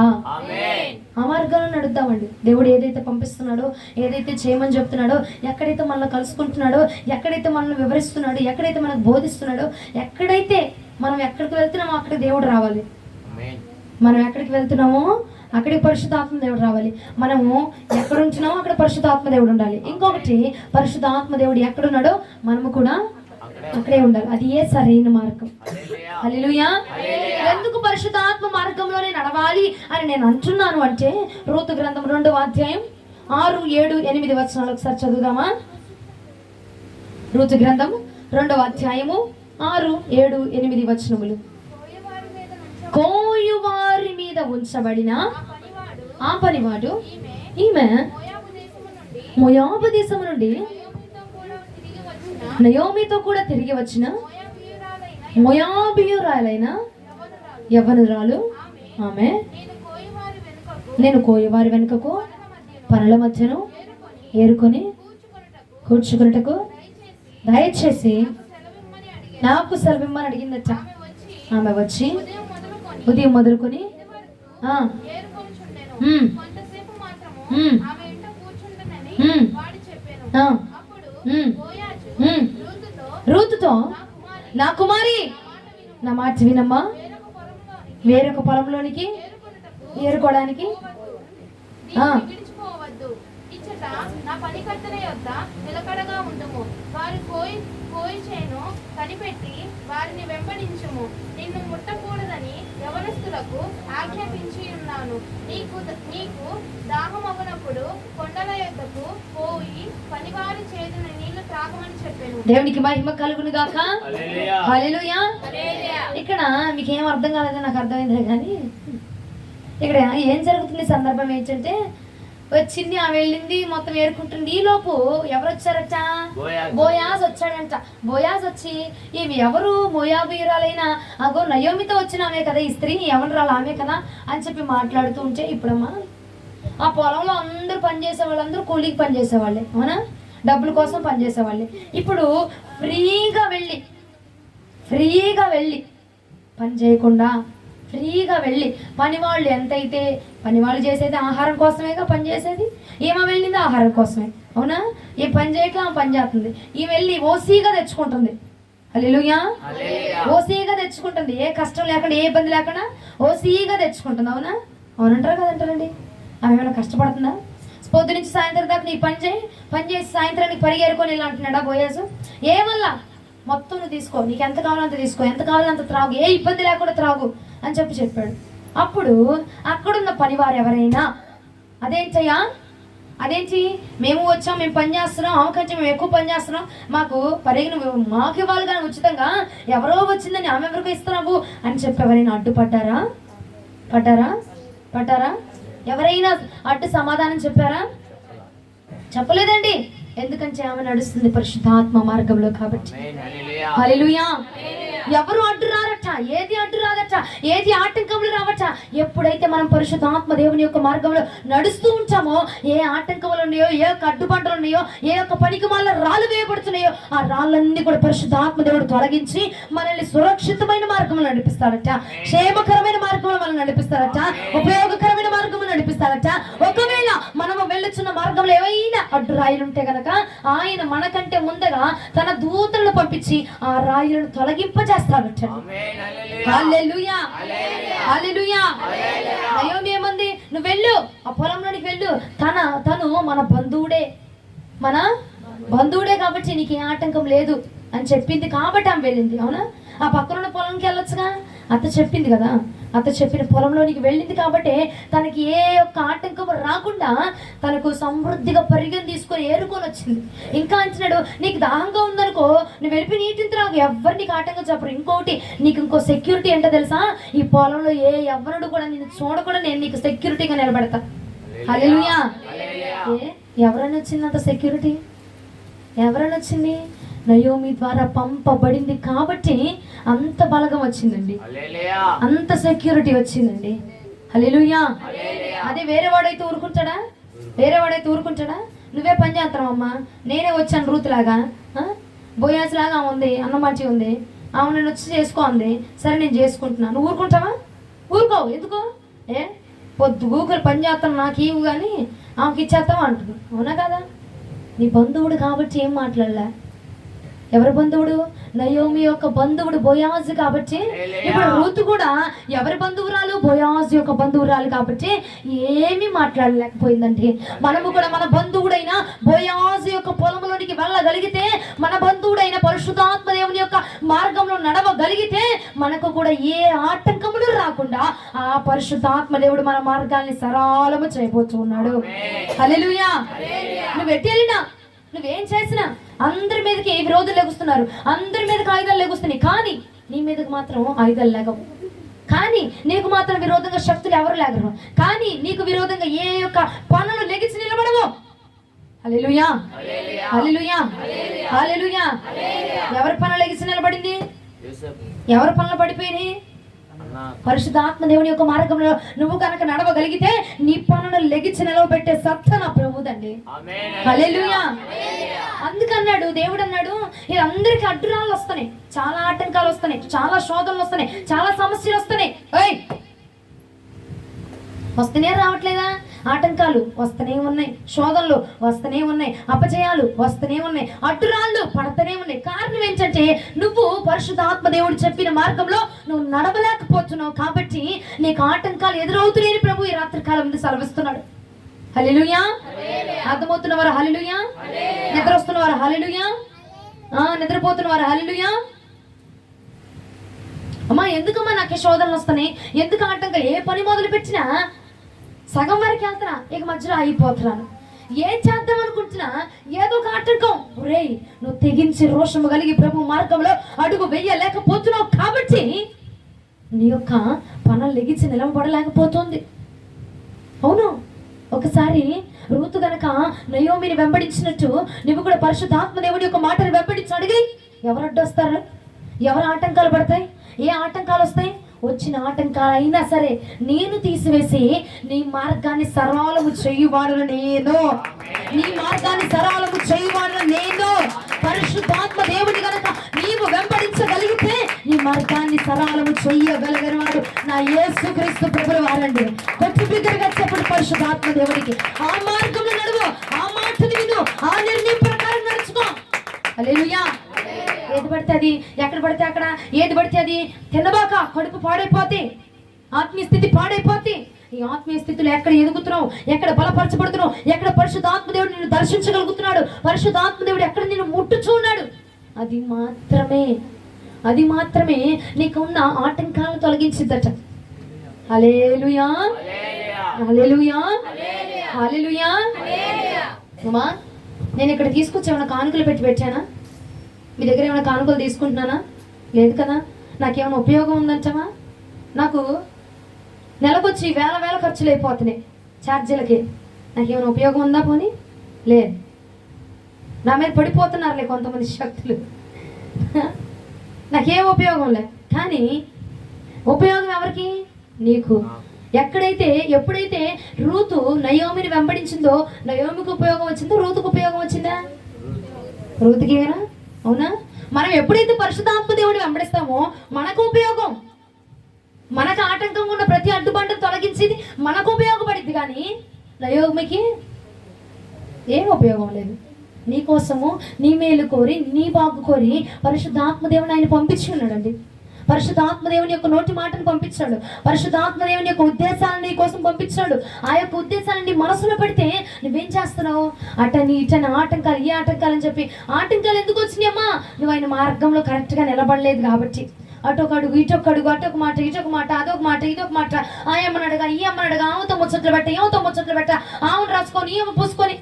ఆ మార్గాలను నడుద్దామండి. దేవుడు ఏదైతే పంపిస్తున్నాడో, ఏదైతే చేయమని చెప్తున్నాడో, ఎక్కడైతే మనల్ని కలుసుకుంటున్నాడో, ఎక్కడైతే మనల్ని వివరిస్తున్నాడో, ఎక్కడైతే మనకు బోధిస్తున్నాడో, ఎక్కడైతే మనం ఎక్కడికి వెళ్తున్నామో అక్కడికి దేవుడు రావాలి. మనం ఎక్కడికి వెళ్తున్నామో అక్కడికి పరిశుద్ధాత్మ దేవుడు రావాలి. మనము ఎక్కడ ఉంటున్నామో అక్కడ పరిశుద్ధాత్మ దేవుడు ఉండాలి. ఇంకొకటి, పరిశుద్ధాత్మ దేవుడు ఎక్కడున్నాడో మనము కూడా అక్కడే ఉండాలి. అది ఏ సరైన మార్గం. హల్లెలూయా. ఎందుకు పరిశుద్ధాత్మ మార్గంలోనే నడవాలి అని నేను అంటున్నాను అంటే, రూతు గ్రంథం 2వ అధ్యాయం 6, 7, 8 వచనాలు ఒకసారి చదువుదామా? రూతు గ్రంథం 2వ అధ్యాయము 6, 7, 8 వచనములు. కోయువారి మీద ఉంచబడిన ఆ పనివాడు ఈమె మోయాబు దేశము నుండి నయోమితో కూడా తిరిగి వచ్చిన మోయాబీయురాలైన యవ్వనురాలు ఆమె. నేను కోయవారి వెనుకకు పనుల మధ్యను ఏరుకొని కూర్చుకున్నటకు దయచేసి నాకు సెలవిమ్మని అడిగిందట. ఆమె వచ్చి ఉదయం మొదలుకొని రూతుతో, నా కుమారి నా మాట వినమ్మా, వేరొక పొలంలోనికి ఏరుకోవడానికి
ఇచ్చట నా పనికత్తెల యొద్ద నిలకడగా ఉండుము. వారి కోయి చేను కనిపెట్టి వారిని వెంబడించుము. నిన్ను ముట్టకూడదని యవనస్తులకు ఆజ్ఞాపించి ఉన్నాను. నీకు దాహమగునప్పుడు కొండల యొద్దకు పోయి పనివారి చేతుల నీళ్లు త్రాగమని చెప్పాను.
దేవునికి మహిమ కలుగును గాక.
హల్లెలూయా.
హల్లెలూయా. ఇక్కడ మీకు ఏం అర్థం కాలేదో నాకు అర్థమైంది, కానీ ఇక్కడ ఏం జరుగుతుంది సందర్భం ఏంటంటే, వచ్చింది ఆమె వెళ్ళింది మొత్తం ఏరుకుంటుంది. ఈ లోపు ఎవరు వచ్చారట? బోయాజ్ వచ్చాడంట. బోయాజ్ వచ్చి ఈమె ఎవరు? మోయాబీయురాలైన అగో నయోమితో వచ్చిన ఆమె కదా, ఈ స్త్రీ ఎవరు ఆమె కదా అని చెప్పి మాట్లాడుతూ ఉంటే, ఇప్పుడమ్మా ఆ పొలంలో అందరూ పనిచేసే వాళ్ళందరూ కూలీకి పనిచేసేవాళ్ళే, అవునా? డబ్బుల కోసం పనిచేసేవాళ్ళే. ఇప్పుడు ఫ్రీగా వెళ్ళి పని చేయకుండా ఫ్రీగా వెళ్ళి పనివాళ్ళు ఎంతైతే పనివాళ్ళు చేసేది ఆహారం కోసమేగా పని చేసేది. ఈమె వెళ్ళింది ఆహారం కోసమే, అవునా? ఏ పని చేయక ఆమె పని చేస్తుంది. ఈమె వెళ్ళి ఓసీగా తెచ్చుకుంటుంది. హల్లెలూయా. ఓసీగా తెచ్చుకుంటుంది, ఏ కష్టం లేకుండా, ఏ ఇబ్బంది లేకుండా ఓసీగా తెచ్చుకుంటుంది, అవునా? అవునంటారా కదంటారండి? ఆమె ఏమైనా కష్టపడుతుందా? పొద్దు నుంచి సాయంత్రం దాకా నీ పని చేసి సాయంత్రానికి పరిగెరుకొని ఇలా అంటున్నాడా బోయాజు? ఏమల్లా మొత్తం నువ్వు తీసుకో, నీకు ఎంత కావాలంత తీసుకో, ఎంత కావాలంత త్రాగు, ఏ ఇబ్బంది లేకుండా త్రాగు అని చెప్పాడు. అప్పుడు అక్కడున్న పనివారు ఎవరైనా అదేంటి మేము వచ్చాం, మేము పని చేస్తున్నాం, ఆమె కంటే మేము ఎక్కువ పని చేస్తున్నాం, మాకు మాకు ఇవ్వాలి కానీ ఉచితంగా, ఎవరో వచ్చిందని ఆమె ఎవరికి ఇస్తున్నావు అని చెప్పి ఎవరైనా అడ్డుపడ్డారా? పడ్డారా? ఎవరైనా అడ్డు సమాధానం చెప్పారా? చెప్పలేదండి. ఎందుకంటే ఆమె నడుస్తుంది పరిశుద్ధాత్మ మార్గంలో కాబట్టి. హల్లెలూయా. ఎవరు అడ్డు రారట, ఏది అడ్డు రాదట, ఏది ఆటంకములు రావట. ఎప్పుడైతే మనం పరిశుద్ధాత్మ దేవుని యొక్క మార్గంలో నడుస్తూ ఉంటామో, ఏ ఆటంకములు ఉన్నాయో, ఏ యొక్క అడ్డుబండలు ఉన్నాయో, ఏ యొక్క పనికి మళ్ళీ రాళ్ళు వేయబడుతున్నాయో, ఆ రాళ్ళన్నీ కూడా పరిశుద్ధాత్మ దేవుడు తొలగించి మనల్ని సురక్షితమైన మార్గంలో నడిపిస్తారట, క్షేమకరమైన మార్గంలో మనం నడిపిస్తారట, ఉపయోగకరమైన మార్గంలో నడిపిస్తారట. ఒకవేళ మనము వెళ్ళుచున్న మార్గంలో ఏవైనా అడ్డు రాయిలుంటే గనక ఆయన మనకంటే ముందుగా తన దూతలను పంపించి ఆ రాయిలను తొలగింపజేస్తారట. హల్లెలూయా. హల్లెలూయా. నయోమి ఏమంది? నువ్వు వెళ్ళు, ఆ పొలంలోనికి వెళ్ళు, తను మన బంధువుడే కాబట్టి నీకు ఏ ఆటంకం లేదు అని చెప్పింది కాబట్టి ఆమె వెళ్ళింది, అవునా? ఆ పక్కనున్న పొలంకి వెళ్ళొచ్చుగా, అత్త చెప్పింది కదా, అత్త చెప్పిన పొలంలోనికి వెళ్ళింది కాబట్టి తనకి ఏ ఒక్క ఆటంకం రాకుండా తనకు సమృద్ధిగా పరిగెని తీసుకొని ఏరుకొని వచ్చింది. ఇంకా అంటున్నాడు, నీకు దాహంగా ఉందనుకో, నువ్వు వెళ్ళి నీటిని త్రాగు, ఎవరు నీకు ఆటంకం చెప్పరు. ఇంకోటి, నీకు ఇంకో సెక్యూరిటీ ఏంటో తెలుసా? ఈ పొలంలో ఎవరు కూడా నిన్ను చూడకుండా నేను నీకు సెక్యూరిటీగా నిలబెడతా. హల్లెలూయా. ఎవరైనా వచ్చిందంత సెక్యూరిటీ? ఎవరైనా వచ్చింది? నయోమి ద్వారా పంపబడింది కాబట్టి అంత బలగం వచ్చిందండి, అంత సెక్యూరిటీ వచ్చిందండి. హల్లెలూయా. అదే వేరే వాడైతే ఊరుకుంటాడా? నువ్వే పని చేస్తావు అమ్మా, నేనే వచ్చాను రూత్ లాగా, బోయాజ్ లాగా ఉంది, అన్నమాచి ఉంది, ఆమె నేను వచ్చి చేసుకో అంది, సరే నేను చేసుకుంటున్నాను. నువ్వు ఊరుకుంటావా? ఊరుకోవు. ఎందుకో? పొద్దు గూగుల్ పని చేస్తాను నాకు ఇవ్వు కానీ ఆమెకి ఇచ్చేస్తావా అంటున్నావు, అవునా కదా? నీ బంధువుడు కాబట్టి ఏం మాట్లాడలే. ఎవరి బంధువుడు? నయోమి యొక్క బంధువుడు బోయాజు కాబట్టి ఇప్పుడు రూతు కూడా ఎవరి బంధువురాలు? బోయాజు యొక్క బంధువురాలు కాబట్టి ఏమీ మాట్లాడలేకపోయిందండి. మనము కూడా మన బంధువుడైన బోయాజు యొక్క పొలంలోనికి వెళ్ళగలిగితే, మన బంధువుడైన పరిశుద్ధాత్మ దేవుని యొక్క మార్గంలో నడవగలిగితే మనకు కూడా ఏ ఆటంకములు రాకుండా ఆ పరిశుద్ధాత్మ దేవుడు మన మార్గాల్ని సరళము చేయబోతున్నాడు. హల్లెలూయా. నువ్వు ఎట్టి వెళ్ళినా, నువ్వేం చేసినా అందరి మీదకి విరోధులు లెగుస్తున్నారు, అందరి మీదకి ఆయుధాలు లెగుస్తున్నాయి, కానీ నీ మీదకి మాత్రం ఆయుధాలు లేగవు. కానీ నీకు మాత్రం విరోధంగా శక్తులు ఎవరు లేగరు. కానీ నీకు విరోధంగా ఏ యొక్క పనులు లెగిచి నిలబడవు. హల్లెలూయా. హల్లెలూయా. హల్లెలూయా. ఎవరి పనులు లెగిచి నిలబడింది? ఎవరి పనులు పడిపోయినాయి? పరిశుద్ధాత్మ దేవుని యొక్క మార్గంలో నువ్వు కనుక నడవగలిగితే నీ పనులను లెగిచి నిలవబెట్టే సత్తా నా ప్రభుదండి. హల్లెలూయా. అందుకన్నాడు దేవుడు, అన్నాడు అందరికీ అడ్డురాళ్ళు వస్తున్నాయి, చాలా ఆటంకాలు వస్తున్నాయి, చాలా శోధనలు వస్తున్నాయి, చాలా సమస్యలు వస్తున్నాయి. వస్తూనే రావట్లేదా? ఆటంకాలు వస్తూనే ఉన్నాయి, శోధనలు వస్తూనే ఉన్నాయి, అపజయాలు వస్తూనే ఉన్నాయి, అడ్డురాళ్ళు పడుతూనే ఉన్నాయి. కారణం ఏంటంటే నువ్వు పరిశుద్ధాత్మ దేవుడు చెప్పిన మార్గంలో నువ్వు నడవలేకపోతున్నావు కాబట్టి నీకు ఆటంకాలు ఎదురవుతున్నాయని ప్రభు ఈ రాత్రి కాలం ముందు సెలవిస్తున్నాడు. హల్లెలూయా. అర్థమవుతున్న వారు హల్లెలూయా. నిద్ర వస్తున్న వారు హల్లెలూయా. నిద్రపోతున్న వారు హల్లెలూయా. అమ్మా ఎందుకమ్మా నాకు శోధనలు వస్తున్నాయి, ఎందుకు ఆటంకాలు? ఏ పని మొదలు పెట్టినా సగం వరకు వెళ్తున్నా, ఇక మధ్యలో అయిపోతున్నాను. ఏం చేద్దాం అనుకుంటున్నా ఏదో ఒక ఆటంకం. ఒరేయ్, నువ్వు తెగించి రోషము కలిగి ప్రభు మార్గంలో అడుగు వెయ్యలేకపోతున్నావు కాబట్టి నీ యొక్క పనులు లెగిచి నిలవబడలేకపోతుంది. అవును, ఒకసారి రూతు గనక నయోమిని వెంబడించినట్టు నువ్వు కూడా పరిశుద్ధాత్మ దేవుడి యొక్క మాటను వెంబడించి అడిగి ఎవరు అడ్డొస్తారు, ఎవరు ఆటంకాలు పడతాయి, ఏ ఆటంకాలు వస్తాయి? వచ్చిన ఆటంకాలు అయినా సరే నేను తీసివేసి నీ మార్గాన్ని సరళము చేయువాడును నేను. నీ మార్గాన్ని సరళము చేయువాడును నేను. పరిశుద్ధాత్మ దేవుడి గనక నీవు వెంబడించగలిగితే నీ మార్గాన్ని సరళము చెయ్యగలిగిన వాడు నా యేసుక్రీస్తు ప్రభువు వారండి. కొద్ది బిగ్గరగా చెప్పండి పరిశుద్ధాత్మ దేవుడికి. ఆ మార్గంలో నడువు, ఆ మాటను విను, ఆ నిర్ణయం ప్రకారం నడుచుకో. హల్లెలూయా. ఏది పడితే అది, ఎక్కడ పడితే అక్కడ, ఏది పడితే అది తినబాక. కడుపు పాడైపోతే, ఆత్మీయ స్థితి పాడైపోతే. ఈ ఆత్మీయ స్థితిలో ఎక్కడ ఎదుగుతున్నావు, ఎక్కడ బలపరచబడుతున్నావు, ఎక్కడ పరిశుద్ధాత్మదేవుడు నిన్ను దర్శించగలుగుతున్నాడు, పరిశుద్ధాత్మదేవుడు ఎక్కడ నిన్ను ముట్టుచున్నాడు, అది మాత్రమే నీకున్న ఆటంకాలను తొలగించిద్దట. హల్లెలూయా. హల్లెలూయా. హల్లెలూయా. అమ్మా, నేను ఇక్కడ తీసుకొచ్చి ఏమైనా కానుకలు పెట్టానా? మీ దగ్గర ఏమైనా కానుకలు తీసుకుంటున్నానా? లేదు కదా. నాకేమైనా ఉపయోగం ఉందంటావా? నాకు నెలకొచ్చి వేల ఖర్చులు అయిపోతున్నాయి ఛార్జీలకి. నాకేమైనా ఉపయోగం ఉందా? పోనీ లేదు. నా మీద పడిపోతున్నారులే కొంతమంది శక్తులు. నాకేం ఉపయోగం లే. కానీ ఉపయోగం ఎవరికి? నీకు. ఎప్పుడైతే రూతు నయోమిని వెంబడించిందో నయోమికి ఉపయోగం వచ్చిందో రూతుకు ఉపయోగం వచ్చిందా? రూతుకేనా? అవునా? మనం ఎప్పుడైతే పరిశుద్ధాత్మ దేవుడిని వెంబడిస్తామో మనకు ఉపయోగం. మనకు ఆటంకంగా ఉన్న ప్రతి అడ్డుబండను తొలగించేది మనకు ఉపయోగపడింది. కానీ నయోమికి ఏం ఉపయోగం లేదు. నీ కోసము, నీ మేలు కోరి, నీ బాగు కోరి పరిశుద్ధాత్మ దేవుని ఆయన పంపించి ఉన్నాడండి. పరిశుద్ధాత్మ దేవుని యొక్క నోటి మాటను పంపించాడు. పరిశుద్ధాత్మ దేవుని యొక్క ఉద్దేశాలను నీ కోసం పంపించాడు. ఆ యొక్క ఉద్దేశాలను నీ మనసులో పెడితే నువ్వేం చేస్తున్నావు? అటని ఇటని ఆటంకాలు, ఈ ఆటంకాలు అని చెప్పి. ఆటంకాలు ఎందుకు వచ్చినాయమ్మా? నువ్వు ఆయన మార్గంలో కరెక్ట్గా నిలబడలేదు కాబట్టి. అటొక అడుగు, ఇటొక అడుగు, అటొక మాట, ఇటొక మాట, అదొక మాట, ఇదొక మాట. ఆ అమ్మని అడగా, ఈ అమ్మని అడగా, ఆమెతో ముచ్చట్లు పెట్ట, ఏమతో ముచ్చట్లు పెట్ట, ఆమెను రాసుకొని, ఏమో పూసుకొని.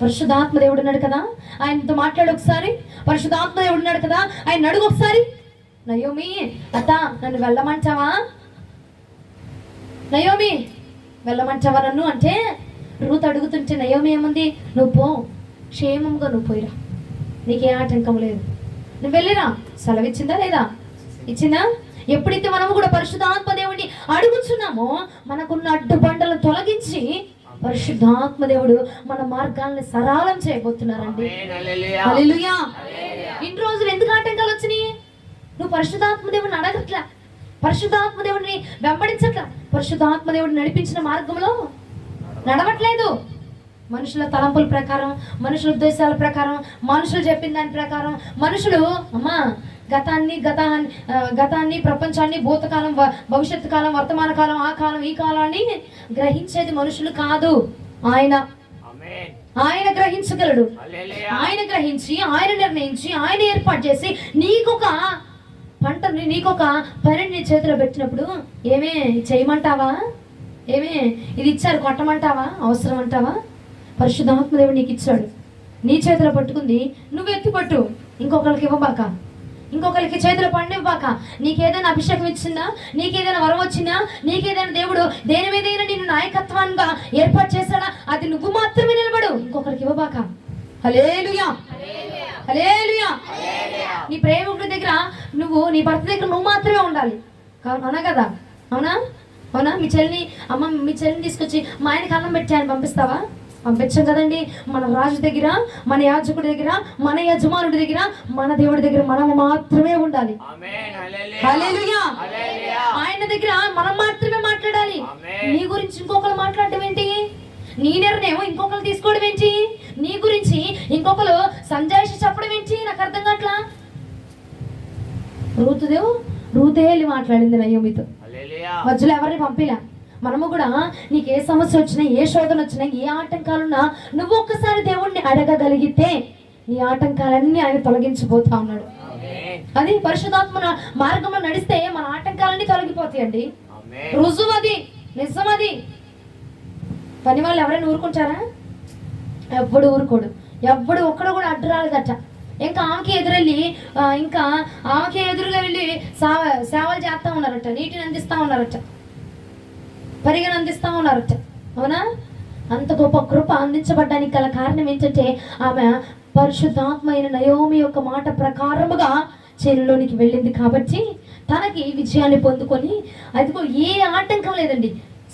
పరిశుద్ధాత్మ దేవుడు ఉన్నాడు కదా, ఆయనతో మాట్లాడు ఒకసారి. పరిశుద్ధాత్మ దేవుడు ఉన్నాడు కదా, ఆయన అడుగు ఒకసారి. నయోమి, అత్త నన్ను వెళ్ళమంటావా? నయోమి వెళ్ళమంటావా నన్ను అంటే రూత్ అడుగుతుంటే నయోమి ఏముంది? నువ్వు పో, క్షేమంగా నువ్వు పోయిరా, నీకే ఆటంకం లేదు, నువ్వు వెళ్ళిరా. సెలవిచ్చిందా లేదా? ఇచ్చిందా? ఎప్పుడైతే మనము కూడా పరిశుద్ధాత్మ దేవుడిని అడుగుతున్నామో మనకున్న అడ్డుబండలను తొలగించి పరిశుద్ధాత్మ దేవుడు మన మార్గాలను సరళం చేయబోతున్నారండి. హల్లెలూయా. ఇన్ని రోజులు ఎందుకు ఆటంకాలు వచ్చినాయి? నువ్వు పరిశుద్ధాత్మ దేవుడిని అడగట్లా, పరిశుద్ధాత్మ దేవుడిని వెంబడించట్లా, పరిశుద్ధాత్మ దేవుడిని నడిపించిన మార్గంలో నడవట్లేదు. మనుషుల తలంపుల ప్రకారం, మనుషుల ఉద్దేశాల ప్రకారం, మనుషులు చెప్పిన దాని ప్రకారం. మనుషులు అమ్మా గతాన్ని, ప్రపంచాన్ని, భూతకాలం, భవిష్యత్తు కాలం, వర్తమాన కాలం, ఆ కాలం, ఈ కాలాన్ని గ్రహించేది మనుషులు కాదు. ఆయన గ్రహించగలడు. ఆయన గ్రహించి, ఆయన నిర్ణయించి, ఆయన ఏర్పాటు చేసి నీకొక పంటని, నీకొక పనిని నీ చేతిలో పెట్టినప్పుడు ఏమే చేయమంటావా? ఏమే ఇది ఇచ్చారు కొట్టమంటావా? అవసరం అంటావా? పరిశుద్ధాత్మ దేవుడు నీకు ఇచ్చాడు, నీ చేతిలో పట్టుకుంది, నువ్వు ఎత్తి పట్టు. ఇంకొకరికి ఇవ్వబాక, ఇంకొకరికి చేతిలో పండివ్వబాక. నీకేదైనా అభిషేకం ఇచ్చిందా? నీకేదైనా వరం వచ్చిందా? నీకేదైనా దేవుడు దేని మీదైనా నిన్ను నాయకత్వంగా ఏర్పాటు చేశాడా? అది నువ్వు మాత్రమే నిలబడు, ఇంకొకరికి ఇవ్వబాక. హల్లెలూయా. హల్లెలూయా. నీ ప్రేమికుడి దగ్గర నువ్వు, నీ భర్త దగ్గర నువ్వు మాత్రమే ఉండాలి. అవునా కదా? అవునా? మీ చెల్లిని తీసుకొచ్చి మా ఆయనకి అన్నం పెట్టి ఆయన పంపిస్తావా? పంపించాం కదండి. మన రాజు దగ్గర, మన యాజకుడి దగ్గర, మన యజమానుడి దగ్గర, మన దేవుడి దగ్గర మనం మాత్రమే ఉండాలి. హల్లెలూయా. ఆయన దగ్గర మనం మాత్రమే మాట్లాడాలి. నీ గురించి ఇంకొకరు మాట్లాడటం ఏంటి? నీ నిర్ణయం ఇంకొకరు తీసుకోవడం ఏంటి? నీ గురించి ఇంకొకరు సంజాయిషి చెప్పడం ఏంటి? నాకు అర్థం కావట్లా. రూతే వెళ్ళి మాట్లాడింది నయోమితో. మధ్యలో ఎవరిని పంపిలా. మనము కూడా నీకు ఏ సమస్య వచ్చినా, ఏ శోధన వచ్చినా, ఏ ఆటంకాలున్నా నువ్వు ఒక్కసారి దేవుణ్ణి అడగగలిగితే నీ ఆటంకాలన్నీ ఆయన తొలగించిపోతా ఉన్నాడు. అది పరిశుద్ధాత్మ మార్గంలో నడిస్తే మన ఆటంకాలన్నీ తొలగిపోతాయండి. రుజువు అది, నిజం అది. పని వాళ్ళు ఎవరైనా ఊరుకుంటారా? ఎవ్వడు ఊరుకోడు. ఎవ్వడు ఒక్కడు కూడా అడ్డు రాలేదట. ఇంకా ఆమెకి ఎదురెళ్ళి ఇంకా ఆమెకి ఎదురుగా వెళ్ళి సేవలు చేస్తూ ఉన్నారట, నీటిని అందిస్తూ ఉన్నారట, పరిగణ అందిస్తూ ఉన్నారట. అవునా? అంత గొప్ప కృప అందించబడ్డానికి గల కారణం ఏంటంటే ఆమె పరిశుద్ధాత్మ అయిన నయోమి యొక్క మాట ప్రకారముగా చేనులోనికి వెళ్ళింది కాబట్టి తనకి విజయాన్ని పొందుకొని, అదిగో ఏ ఆటంకం లేదండి,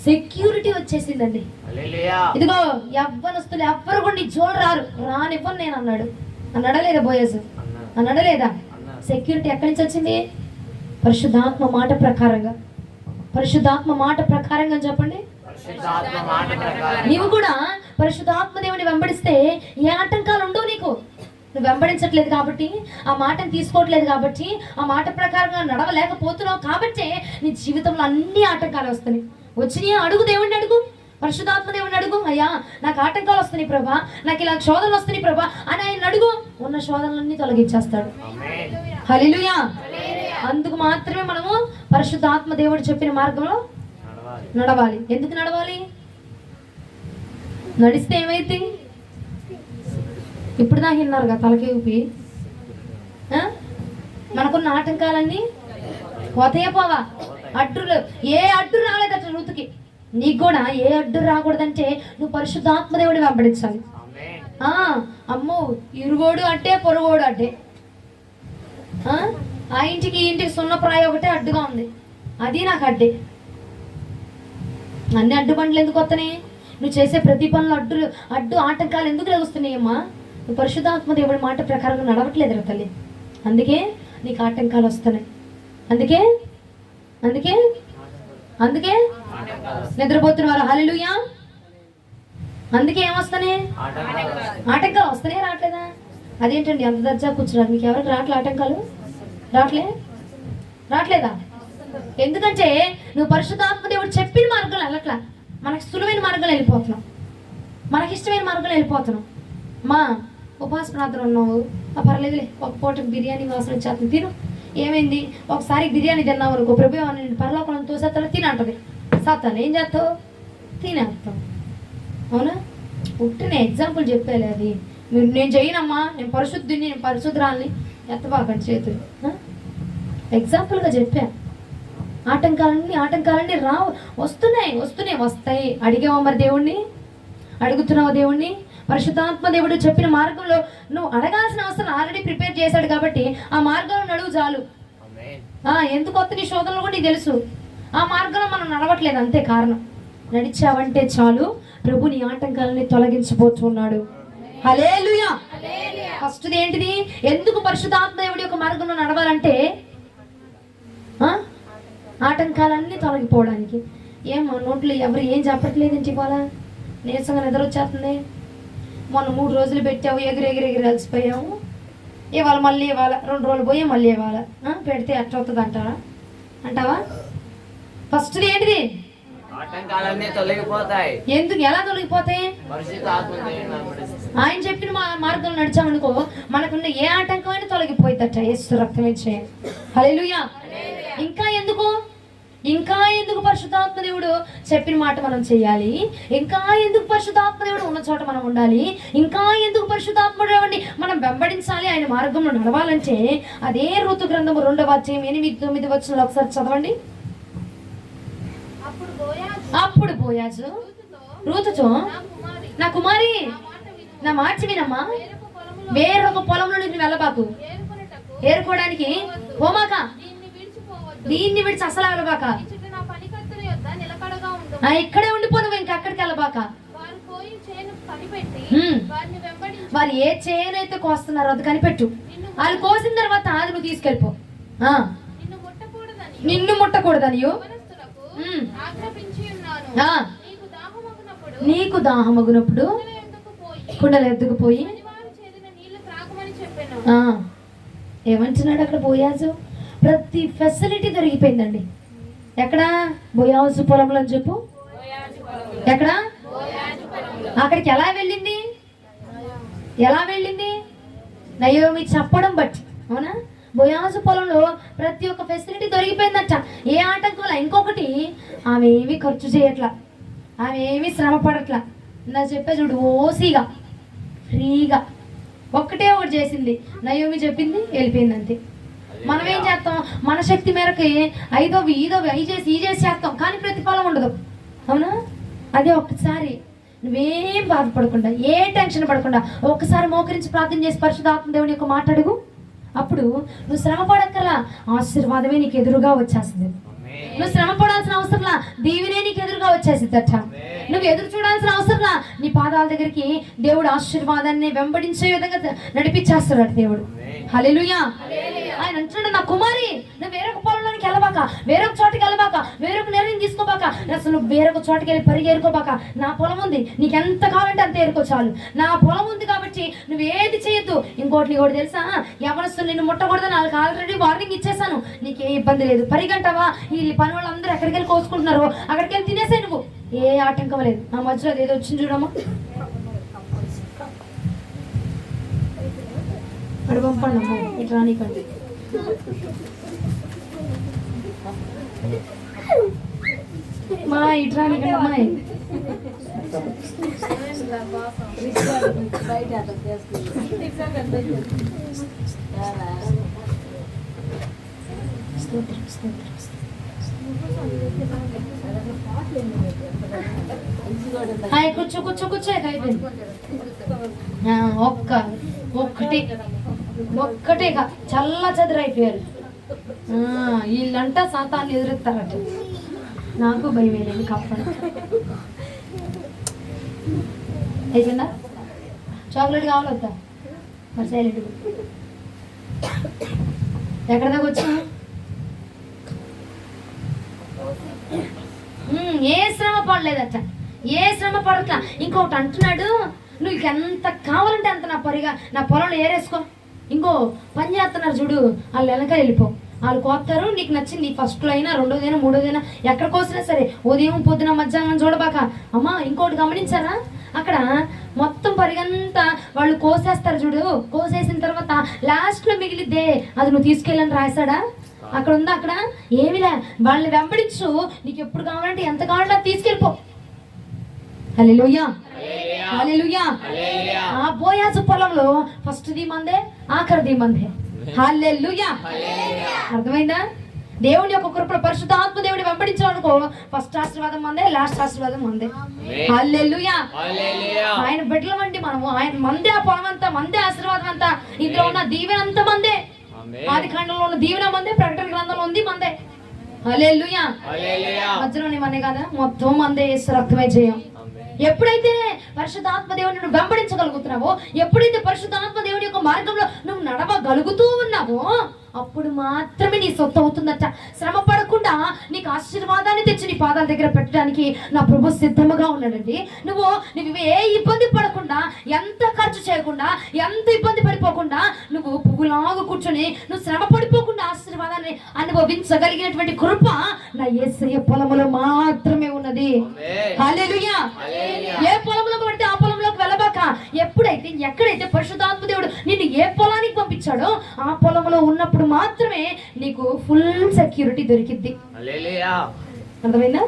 సెక్యూరిటీ వచ్చేసిందండి. ఇదిగో యవ్వనస్తులు ఎవ్వరు కూడా నీ జోలు రానివ్వను నేను అన్నాడు. అన్నాడా లేదా బోయస్? అన్నాడా లేదా? సెక్యూరిటీ ఎక్కడి నుంచి వచ్చింది? పరిశుద్ధాత్మ మాట ప్రకారంగా. పరిశుద్ధాత్మ మాట ప్రకారంగా చెప్పండి. నీవు కూడా పరిశుద్ధాత్మ దేవుని వెంబడిస్తే ఏ ఆటంకాలు ఉండవు నీకు. నువ్వు వెంబడించట్లేదు కాబట్టి, ఆ మాటను తీసుకోవట్లేదు కాబట్టి, ఆ మాట ప్రకారంగా నడవలేకపోతున్నావు కాబట్టి నీ జీవితంలో అన్ని ఆటంకాలు వస్తున్నాయి. వచ్చినాయి అడుగు, దేవుడిని అడుగు, పరిశుద్ధాత్మ దేవుడిని అడుగు. అయ్యా నాకు ఆటంకాలు వస్తున్నాయి ప్రభా, నాకు ఇలా శోధనలు వస్తున్నాయి ప్రభా అని ఆయన అడుగు. ఉన్న శోధనలన్నీ తొలగించేస్తాడు. హల్లెలూయా. అందుకు మాత్రమే మనము పరిశుద్ధాత్మ దేవుడు చెప్పిన మార్గంలో నడవాలి. ఎందుకు నడవాలి? నడిస్తే ఏమైతే ఇప్పుడు దాకా విన్నారుగా తలకే ఊపి. మనకున్న ఆటంకాలన్నీ పోతాయా పోవా? అడ్డులు ఏ అడ్డు రాలేదట రూతుకి. నీకు కూడా ఏ అడ్డు రాకూడదంటే నువ్వు పరిశుద్ధాత్మ దేవుడి వెంబడించాలి. అమ్మో ఇరుగోడు అడ్డే, పొరుగోడు అడ్డే. ఆ ఇంటికి ఈ ఇంటికి సున్నప్రాయం ఒకటే అడ్డుగా ఉంది, అది నాకు అడ్డే. అన్ని అడ్డుబండ్లు ఎందుకు వస్తున్నాయి? నువ్వు చేసే ప్రతి పనులు అడ్డు ఆటంకాలు ఎందుకు లెగుస్తున్నాయమ్మా? నువ్వు పరిశుద్ధాత్మ దేవుడి మాట ప్రకారంగా నడవట్లేదు రా తల్లి. అందుకే నీకు ఆటంకాలు వస్తున్నాయి. అందుకే అందుకే అందుకే నిద్రపోతున్నారు. హల్లెలూయా. అందుకే ఏమొస్తున్నాయి? ఆటంకాలు వస్తున్నాయి. రావట్లేదా? అదేంటండి అంత దర్జా కూర్చున్నారు? మీకు ఎవరికి రావట్లే ఆటంకాలు? రావట్లేదా? ఎందుకంటే నువ్వు పరిశుద్ధాత్మ దేవుడు చెప్పిన మార్గంలో వెళ్ళట్లా. మనకి సులువైన మార్గంలో వెళ్ళిపోతున్నాం, మనకి ఇష్టమైన మార్గంలో వెళ్ళిపోతున్నాం. మా ఉపాస ప్రార్థన ఉన్నావు, పర్లేదులే ఒక పూటకి బిర్యానీ వాసన వచ్చేస్తుంది, తిను. ఏమైంది? ఒకసారి బిర్యానీ తిన్నావు అనుకో, ప్రభు పరలోకంలో తోసేస్తాడు, తినంటది. సత్తాను ఏం చేస్తావు? తినేస్తావు. అవునా? పుట్టిన ఎగ్జాంపుల్ చెప్పాలి. అది నేను చేయనమ్మా, నేను పరిశుద్ధిని, నేను పరిశుద్ధరాల్ని ఎత్తబాకండి చేతులు. ఎగ్జాంపుల్గా చెప్పా. ఆటంకాలన్నీ రావు, వస్తాయి. అడిగావా మరి దేవుణ్ణి? అడుగుతున్నావు దేవుణ్ణి? పరిశుద్ధాత్మ దేవుడు చెప్పిన మార్గంలో నువ్వు అడగాల్సిన అవసరం ఆల్రెడీ ప్రిపేర్ చేశాడు కాబట్టి ఆ మార్గంలో నడువు చాలు. ఎందుకు వస్తే నీ శోధనలు కూడా నీకు తెలుసు. ఆ మార్గంలో మనం నడవట్లేదు, అంతే కారణం. నడిచావంటే చాలు, ప్రభు నీ ఆటంకాలని తొలగించబోతున్నాడు. హల్లెలూయా. ఫస్ట్ ఏంటిది? ఎందుకు పరిశుద్ధాత్మ దేవుడి యొక్క మార్గంలో నడవాలంటే ఆటంకాలన్నీ తొలగిపోవడానికి. మా నోట్లో ఎవరు ఏం చెప్పట్లేదంటే ఇవాళ నీరసంగా నిద్ర వచ్చేస్తుంది. మొన్న 3 రోజులు పెట్టావు, ఎగిరి అలసిపోయాము. ఇవాళ 2 రోజులు పోయి మళ్ళీ ఇవాళ పెడితే ఎట్లా అవుతుంది అంటావా? ఫస్ట్ ఏంటిది? ఎందుకు? ఎలా తొలగిపోతాయి? ఆయన చెప్పిన మార్గంలో నడిచామనుకో మనకున్న ఏ ఆటంకమైనా తొలగిపోయిందట యేసు రక్తం ఇచ్చే. హల్లెలూయా. ఇంకా ఎందుకు పరిశుద్ధాత్మ దేవుడు చెప్పిన మాట మనం చేయాలి? ఇంకా ఎందుకు పరిశుద్ధాత్మ దేవుడు ఉన్న చోట మనం ఉండాలి? ఇంకా ఎందుకు పరిశుద్ధాత్మ దేవుడిని మనం వెంబడించాలి? ఆయన మార్గంలో నడవాలంటే అదే ఋతు గ్రంథము 2వ అధ్యాయం 8-9 వచనాలు ఒకసారి చదవండి. అప్పుడు బోయాజు రూతుతో, నా కుమారి, నా మాట వినమ్మా, వేరొక పొలంలో నీకు వెళ్ళబాకు, ఏరుకోవడానికి పోమాక, దీన్ని విడిచి అసలు వెళ్ళబాక, ఇక్కడే ఉండిపో, నువ్వు ఇంకా అక్కడికి వెళ్ళబాక. వారు ఏ చేను అయితే కోస్తున్నారో అది కనిపెట్టు. వాళ్ళు కోసిన తర్వాత అది నువ్వు తీసుకెళ్ళిపో. నిన్ను ముట్టకూడదని నీకు దాహమగునప్పుడు కుండలు ఎత్తుకుపోయి ఏమంటున్నాడు అక్కడ బోయాజు? ప్రతి ఫెసిలిటీ దొరికిపోయిందండి. ఎక్కడ? బోయాజు పొలంలో అని చెప్పు. ఎక్కడ? అక్కడికి ఎలా వెళ్ళింది? ఎలా వెళ్ళింది? నయోమి చెప్పడం బట్టి. అవునా? బోయాజు పొలంలో ప్రతి ఒక్క ఫెసిలిటీ దొరికిపోయిందట, ఏ ఆటంకంలో. ఇంకొకటి, ఆమె ఏమీ ఖర్చు చేయట్లా, ఆమె ఏమీ శ్రమ పడట్లా. నా చెప్పే చూడు, ఓసిగా ఫ్రీగా ఒక్కటే ఒకటి చేసింది. నయోమి చెప్పింది, వెళ్ళిపోయింది, అంతే. మనం ఏం చేస్తాం? మన శక్తి మేరకి ఐదోవి ఈ చేసి చేస్తాం, కానీ ప్రతిఫలం ఉండదు. అవునా? అదే ఒక్కసారి నువ్వేం బాధపడకుండా, ఏ టెన్షన్ పడకుండా ఒక్కసారి మోకరించి ప్రార్థన చేసి పరిశుద్ధాత్మ దేవుని యొక్క మాట అడుగు. అప్పుడు నువ్వు శ్రమ పడక్కలా, ఆశీర్వాదమే నీకు ఎదురుగా వచ్చేస్తుంది. నువ్వు శ్రమ పడాల్సిన అవసరంలా, దీవెనే నీకు ఎదురుగా వచ్చేసిద్దట. నువ్వు ఎదురు చూడాల్సిన అవసరంలా, నీ పాదాల దగ్గరికి దేవుడు ఆశీర్వాదాన్ని వెంబడించే విధంగా నడిపించేస్తాడు దేవుడు. హల్లెలూయా. ఆయన అంటున్నాడు, నా కుమారి, నువ్వు వేరొక పొలంలోనికి వెళ్ళబాక, వేరొక చోటుకి వెళ్ళబాక, వేరొక నిర్ణయం తీసుకోబాక, అసలు నువ్వు వేరొక చోటుకి వెళ్ళి పరిగెరుకోబాక. నా పొలం ఉంది, నీకు ఎంత కావాలంటే అంత ఏరుకో చాలు. నా పొలం ఉంది కాబట్టి నువ్వు ఏది చేయొద్దు. ఇంకోటి కూడా తెలుసా, ఎవరొస్తు నిన్ను ముట్టకూడదని వాళ్ళకి ఆల్రెడీ వార్నింగ్ ఇచ్చేసాను. నీకే ఇబ్బంది లేదు. పరిగంటావా? ఈ పని వాళ్ళందరూ ఎక్కడికి వెళ్ళి కోసుకుంటున్నారు, అక్కడికి వెళ్ళి తినేసే, నువ్వు ఏ ఆటంకం లేదు. ఆ మధ్యలో అదేదో వచ్చింది చూడమ్మా, అడు పంపండి అమ్మ, ఇటు రానికండి. మా ఇటు రానికండి అమ్మాయి. కూర్చో కూర్చో కూర్చో, అయిపోయింది. ఒక్కటేగా చల్ల చెదరైపోయారు. వీళ్ళంటా సాతాన్ని ఎదురెత్తారట. నాకు భయం వేయలేదు కప్పని. అయిపోయిందా? చాక్లెట్ కావాలొద్దా? మరి సైలెంట్. ఎక్కడ దాకా వచ్చా? ఏ శ్రమ పడలేదట, ఏ శ్రమ పడట్లా. ఇంకొకటి అంటున్నాడు, నువ్వు ఎంత కావాలంటే అంత నా పొలంలో ఏరేసుకో. ఇంకో పని చేస్తున్నారు చూడు, వాళ్ళు వెనక వెళ్ళిపో. వాళ్ళు కోస్తారు, నీకు నచ్చింది ఫస్ట్లో అయినా, రెండోదైనా, మూడోదైనా, ఎక్కడ కోసినా సరే, ఉదయం పొద్దున మధ్యాహ్నం చూడబాక. అమ్మా ఇంకోటి గమనించారా? అక్కడ మొత్తం పరిగంతా వాళ్ళు కోసేస్తారు చూడు. కోసేసిన తర్వాత లాస్ట్లో మిగిలిద్దే, అది నువ్వు తీసుకెళ్ళని రాశాడా? అక్కడ ఉందా? అక్కడ ఏమిలే, వాళ్ళని వెంబడించు. నీకు ఎప్పుడు కావాలంటే ఎంత కావాలంటే అది తీసుకెళ్ళిపో. హల్లెలూయా, హల్లెలూయా. ఆ బోయాజు పొలంలో ఫస్ట్ ది మందే, ఆఖరిది మందే. హల్లెలూయా. అర్థమైందా? దేవుని యొక్క కృపలో పరిశుద్ధాత్మ దేవుని వెంబడించాలనుకో, ఫస్ట్ ఆశీర్వాదం మందే, లాస్ట్ ఆశీర్వాదం మందే. హల్లెలూయా. ఆయన బిడ్డల వంటి మనము, ఆయన మందే ఆ పొలం అంతా, మందే ఆశీర్వాదం అంతా, ఇందులో ఉన్న దీవెన అంతా మందే. ఆది కాండంలో ఉన్న దీవెన మందే, ప్రకటన గ్రంథంలో ఉంది మందే. హల్లెలూయా. మధ్యలోని మనే కదా, మొత్తం మందే. యేసు రక్తమే జయం. ఎప్పుడైతే పరిశుద్ధాత్మ దేవుని నువ్వు వెంబడించగలుగుతున్నావో, ఎప్పుడైతే పరిశుద్ధాత్మ దేవుని యొక్క మార్గంలో నువ్వు నడవగలుగుతూ ఉన్నావో, అప్పుడు మాత్రమే నీ సొత్తు అవుతుందట. శ్రమ పడకుండా నీకు ఆశీర్వాదాన్ని తెచ్చి నీ పాదాల దగ్గర పెట్టడానికి నా ప్రభు సిద్ధముగా ఉన్నాడండి. నువ్వు ఏ ఇబ్బంది పడకుండా, ఎంత ఖర్చు చేయకుండా, ఎంత ఇబ్బంది పడిపోకుండా, నువ్వు పువ్వులాగా కూర్చొని నువ్వు శ్రమ పడిపోకుండా ఆశీర్వాదాన్ని అనుభవించగలిగినటువంటి కృప నా యేసయ్య పొలములో మాత్రమే ఉన్నది. హల్లెలూయా. ఏ పొలంలో పడితే ఆ పొలంలోకి వెళ్ళబాక. ఎప్పుడైతే ఎక్కడైతే పరిశుద్ధాత్మ దేవుడు నిన్ను ఏ పొలానికి పంపించాడో ఆ పొలంలో ఉన్నప్పుడు మాత్రమే నీకు ఫుల్ సెక్యూరిటీ దొరికిద్ది. అర్థమైందా?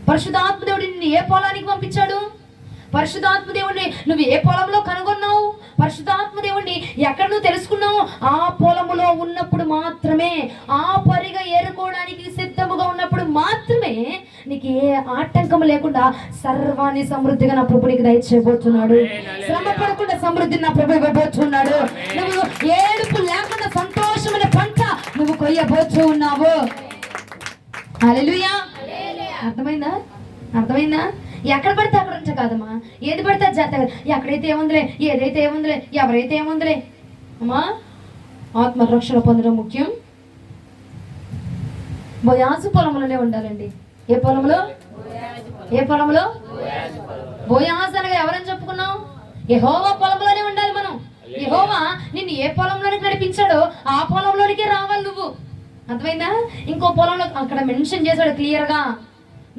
పరిశుద్ధాత్మ దేవుడు నిన్ను ఏ పొలానికి పంపించాడు? పరిశుద్ధాత్మ దేవుడిని నువ్వు ఏ పొలంలో కనుగొన్నావు? పరిశుద్ధాత్మ దేవుడిని ఎక్కడ నువ్వు తెలుసుకున్నావు? ఆ పొలములో ఉన్నప్పుడు మాత్రమే, ఆ పరిగా ఏరుకోవడానికి సిద్ధముగా ఉన్నప్పుడు మాత్రమే నీకు ఏ ఆటంకం లేకుండా సర్వాన్ని సమృద్ధిగా నా ప్రభు నీకు దయచేయబోతున్నాడు. శ్రమ పడకుండా సమృద్ధిని నా ప్రభు ఇవ్వబోతున్నాడు. నువ్వు ఏడుపు లేకుండా సంతోషమైన పంట నువ్వు కొయ్యబోతూ ఉన్నావు. హల్లెలూయా. అర్థమైందా? అర్థమైందా? ఎక్కడ పడితే అక్కడ ఉంచే కాదమ్మా, ఏది పడితే అది చేస్తా కదా. ఎక్కడైతే ఏముందిలే, ఏదైతే ఏముందిలే, ఎవరైతే ఏముందిలే. అమ్మా, ఆత్మరక్షణ పొందడం ముఖ్యం. బోయాజు పొలంలోనే ఉండాలండి. ఏ పొలంలో? ఏ పొలంలో? బోయాజు అనగా ఎవరని చెప్పుకున్నావు? యెహోవా పొలంలోనే ఉండాలి మనం. యెహోవా నిన్ను ఏ పొలంలోనికి నడిపించాడో ఆ పొలంలోనికే రావాలి నువ్వు. అర్థమైందా? ఇంకో పొలంలో అక్కడ మెన్షన్ చేశాడు క్లియర్గా,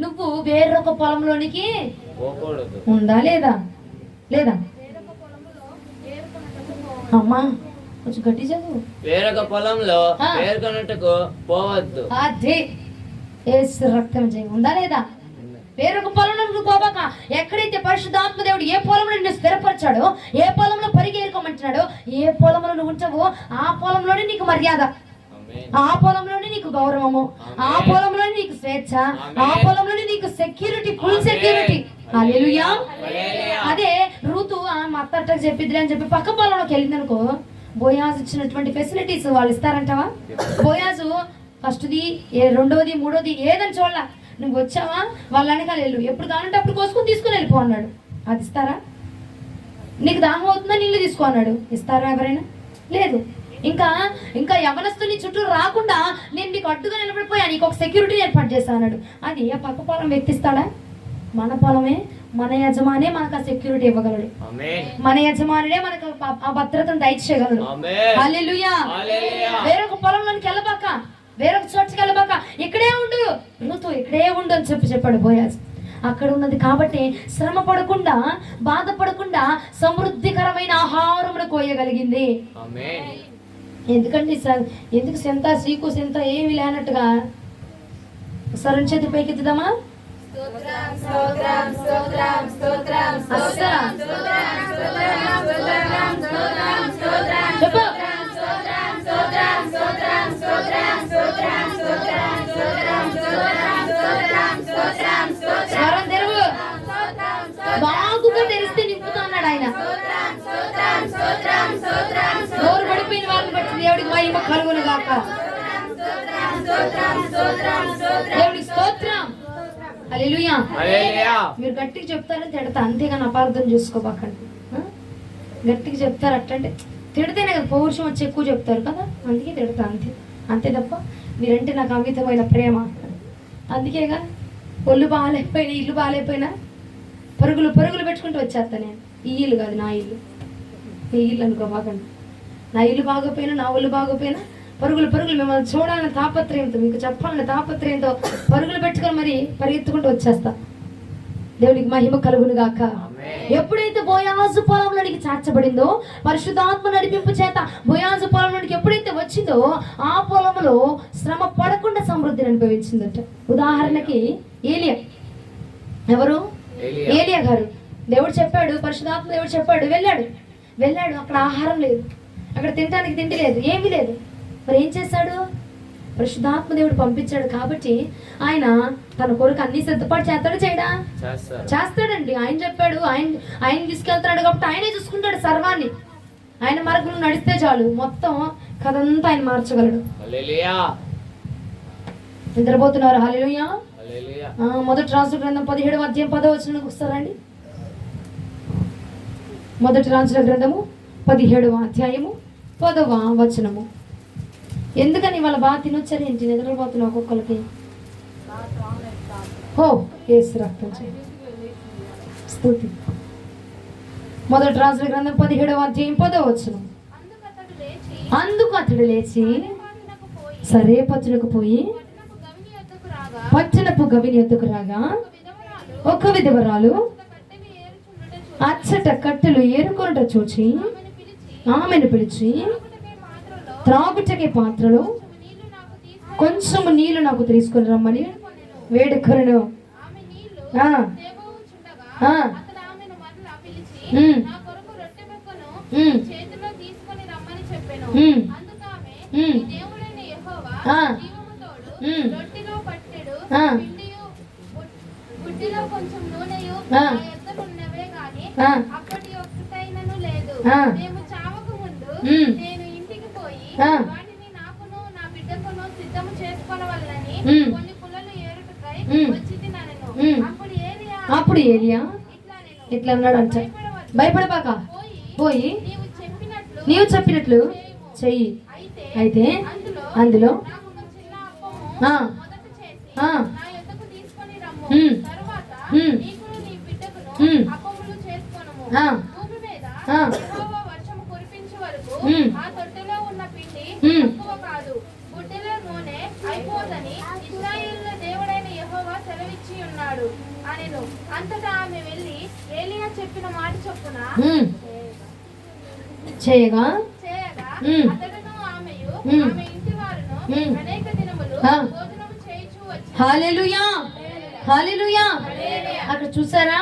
నువ్వు వేరొక పొలంలోనికి
పోకూడదు.
ఉందా లేదా? లేదా
వేరొక పొలములో ఏరుకొనుటకు పోవద్దు.
అమ్మా కొంచెం గట్టి చదువు.
వేరొక పొలంలో
ఆ.
పేర్కొనుటకు పోవద్దు.
అదే యేసు రక్తం జయం. ఉందా లేదా? వేరొక పొలంలో నువ్వు పోబాక. ఎక్కడైతే పరిశుద్ధాత్మ దేవుడు ఏ పొలంలో నిన్ను స్థిరపరిచాడో, ఏ పొలంలో పరిగెరుకోమంటున్నాడో, ఏ పొలంలో నువ్వు ఉంటావో ఆ పొలంలోనే నీకు మర్యాద,
ఆమేన్.
ఆ పొలంలోనే నీకు గౌరవము, ఆ పొలంలోనే నీకు స్వేచ్ఛ, ఆ పొలంలోనే నీకు సెక్యూరిటీ, ఫుల్ సెక్యూరిటీ. హల్లెలూయా. అదే రూతు మా అత్త అట్టకు చెప్పిద్దిలే అని చెప్పి పక్క పొలంలోకి వెళ్ళింది అనుకో, బోయాజు ఇచ్చినటువంటి ఫెసిలిటీస్ వాళ్ళు ఇస్తారంటావా? బోయాజు ఫస్ట్ది, రెండోది, మూడోది ఏదని చూడాల. నువ్వు వచ్చావా వాళ్ళ వెనకాల వెళ్ళు, ఎప్పుడు కావాలంటే అప్పుడు కోసుకొని తీసుకుని వెళ్ళిపో అన్నాడు. అది ఇస్తారా? నీకు దాహం అవుతుందా నీళ్ళు తీసుకో అన్నాడు. ఇస్తారా ఎవరైనా? లేదు. ఇంకా ఇంకా యవనస్తుని చుట్టూ రాకుండా నేను నీకు అడ్డుగా నిలబడిపోయా, నీకు ఒక సెక్యూరిటీ ఏర్పాటు చేస్తా అన్నాడు. అది ఆ పక్క పొలం వ్యక్తిస్తాడా? మన పొలమే, మన యజమానే మనకు ఆ సెక్యూరిటీ ఇవ్వగలడు.
ఆమేన్.
మన యజమానుడే మనకు ఆ భద్రతను దయచేయగలడు.
ఆమేన్.
హల్లెలూయా.
హల్లెలూయా.
వేరొక పొలంలోనికి వెళ్ళబాక, వేరొక చోటుకి వెళ్ళబాక, ఇక్కడే ఉండు ఋతు, ఇక్కడే ఉండు అని చెప్పాడు బోయాజు. అక్కడ ఉన్నది కాబట్టి శ్రమ పడకుండా, బాధపడకుండా సమృద్ధికరమైన ఆహారమును కోయగలిగింది.
ఆమేన్.
ఎందుకండి ఎందుకు సెంత సీకు సెంత ఏమి లేనట్టుగా ఒకసారి చేతి పైకెత్తుదామా?
స్తోత్రం స్తోత్రం స్తోత్రం స్తోత్రం
అస్సలా
స్తోత్రం స్తోత్రం స్తోత్రం స్తోత్రం స్తోత్రం
చెప్పు.
స్తోత్రం స్తోత్రం స్తోత్రం స్తోత్రం స్తోత్రం స్తోత్రం స్తోత్రం స్తోత్రం స్తోత్రం స్తోత్రం
స్వరం తెరువు.
స్తోత్రం
బాగుగా తెరిస్తే నింపుతా అన్నాడు ఆయన.
స్తోత్రం స్తోత్రం స్తోత్రం స్తోత్రం
నోరు పడిపోయిన వాళ్ళని బట్టి దేవుడికి మహిమ కలుగును గాక.
స్తోత్రం స్తోత్రం స్తోత్రం
దేవుడికి స్తోత్రం. హల్లెలూయా.
హల్లెలూయా.
మీరు గట్టిగా చెప్తారని తిడతా, అంతేగాని అపార్థం చేసుకోబాకండి. గట్టిగా చెప్తారు అట్లంటే తిడితేనే కదా పౌరుషం వచ్చి ఎక్కువ చెప్తారు కదా, అందుకే తిడతా, అంతే అంతే తప్ప మీరంటే నాకు అమితమైన ప్రేమ. అందుకేగా ఒళ్ళు బాగాలేకపోయినా, ఇల్లు బాగాలేకపోయినా పరుగులు పరుగులు పెట్టుకుంటూ వచ్చేస్తా. నేను ఈ ఇల్లు కాదు, నా ఇల్లు, ఈ ఇల్లు అనుకోబాకండి. నా ఇల్లు బాగోపోయినా, నా ఒళ్ళు బాగోపోయినా పరుగులు పరుగులు మిమ్మల్ని చూడాలని తాపత్రయంతో, మీకు చెప్పాలని తాపత్రయంతో పరుగులు పెట్టుకొని మరి పరిగెత్తుకుంటూ వచ్చేస్తా. దేవునికి మహిమ కలుగును గాక. ఎప్పుడైతే బోయాజు పొలంలోనికి చేర్చబడిందో, పరిశుద్ధాత్మ నడిపింపు చేత బోయాజు పొలంలోనికి ఎప్పుడైతే వచ్చిందో, ఆ పొలంలో శ్రమ పడకుండా సమృద్ధిని అనుభవించిందట. ఉదాహరణకి ఏలియా. ఎవరు? ఏలియా గారు. దేవుడు చెప్పాడు, పరిశుద్ధాత్మ దేవుడు చెప్పాడు, వెళ్ళాడు. అక్కడ ఆహారం లేదు, అక్కడ తినడానికి తిండి లేదు, ఏమీ లేదు. మరి ఏం చేశాడు? పరిశుద్ధాత్మ దేవుడు పంపించాడు కాబట్టి ఆయన తన కొరకు అన్ని సిద్ధపాటు చేస్తాడు, చేయడా? చేస్తాడండి. ఆయన చెప్పాడు, ఆయన తీసుకెళ్తాడు కాబట్టి ఆయనే చూసుకుంటాడు సర్వాన్ని. ఆయన మార్గంలో నడిస్తే చాలు, మొత్తం కథంతా ఆయన మార్చగలడు.
హల్లెలూయా.
నిద్రపోతున్నారు. హల్లెలూయా.
హల్లెలూయా.
మొదటి రాజుల గ్రంథం 17వ అధ్యాయం 10వ వచనానికి వస్తారండి. మొదటి రాజుల గ్రంథము 17వ అధ్యాయము 10వ వచనము. ఎందుకని వాళ్ళ బాగా తినొచ్చారు ఏంటి? నిద్రపోతున్నారు ఒక్కొక్కరికి. ఓ యేసు రక్తం స్తుతి. మొదటి రాజుల గ్రంథం 17వ అధ్యాయం 10వ వచనం. అందుకు అతడు లేచి సరేపతునకు పోయి పట్టణపు గవిని యొద్దకు రాగా, ఒక విధవరాలు అచ్చట కట్టెలు ఏరుకొనుట చూచి ఆమెను పిలిచి, త్రాగుటకే పాత్రలో కొంచెము నీళ్లు నాకు తీసుకొని రమ్మని వేడుకొనెను.
కొంచెం నూనెయు ఉన్నవే గాని అప్పటి ఒక్కటైనను లేదు. మేము చావక ముందు నేను ఇంటికి పోయి వాటిని నాకును నా బిడ్డకును సిద్ధము చేసుకొనవలెనని కొన్ని పుల్లలు ఏరుటకై వచ్చితి ననెను.
అప్పుడు ఏలియా ఇట్లా అన్నాడు అంట, భయపడబాక, పోయి నీవు చెప్పినట్లు చెయ్యి. అయితే అందులో
వర్షము కురిపించే వరకు ఆ తొట్టెలో ఉన్న పిండి తక్కువ కాదు, బుడ్డెలో నూనె అయిపోదని ఇశ్రాయేలు దేవుడైన యెహోవా సెలవిచ్చి ఉన్నాడు. అనెను. అంతటా ఆమె వెళ్ళి ఏలియా చెప్పిన మాట చొప్పున
చేయగా
అతడును ఆమెయు
మ్మ్.
ఆమె ఇంటి వారును
మ్మ్.
అనేక దినములు
ఆ.
భోజనము చేయుచూ వచ్చి
హల్లెలూయా హల్లెలూయా. అక్కడ చూసారా,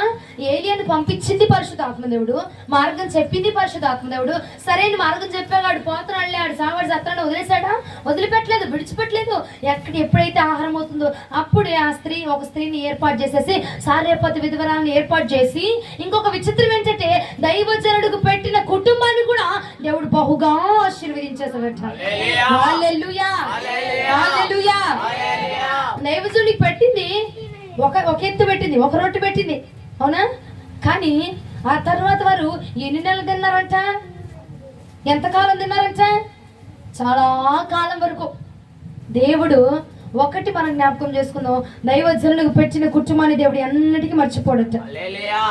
ఏలియాను పంపించింది పరిశుద్ధాత్మదేవుడు, మార్గం చెప్పింది పరిశుద్ధాత్మదేవుడు. సరైన మార్గం చెప్పాడు, పోతున్నాడులే ఆడు సావాడు సత్రాన్ని వదిలేశాడా? వదిలిపెట్టలేదు, విడిచిపెట్టలేదు. ఎప్పుడైతే ఆహారం అవుతుందో అప్పుడే ఆ స్త్రీ ఒక స్త్రీని ఏర్పాటు చేసేసి సారేపతి విధవరాలను ఏర్పాటు చేసి, ఇంకొక విచిత్రం ఏంటంటే దైవజనుడికి పెట్టిన కుటుంబాన్ని కూడా దేవుడు బహుగా ఆశీర్వదించేసాడట. హల్లెలూయా హల్లెలూయా. దైవజనుడికి పెట్టింది ఒక ఎత్తు పెట్టింది, ఒక రొట్టె పెట్టింది, అవునా? కానీ ఆ తర్వాత వారు ఎన్ని నెలలు తిన్నారంట? ఎంతకాలం తిన్నారంట? చాలా కాలం వరకు. దేవుడు ఒకటి మనం జ్ఞాపకం చేసుకుందాం, దైవజనులకు పెట్టిన కుటుంబాన్ని దేవుడు అన్నిటికీ మర్చిపోడట.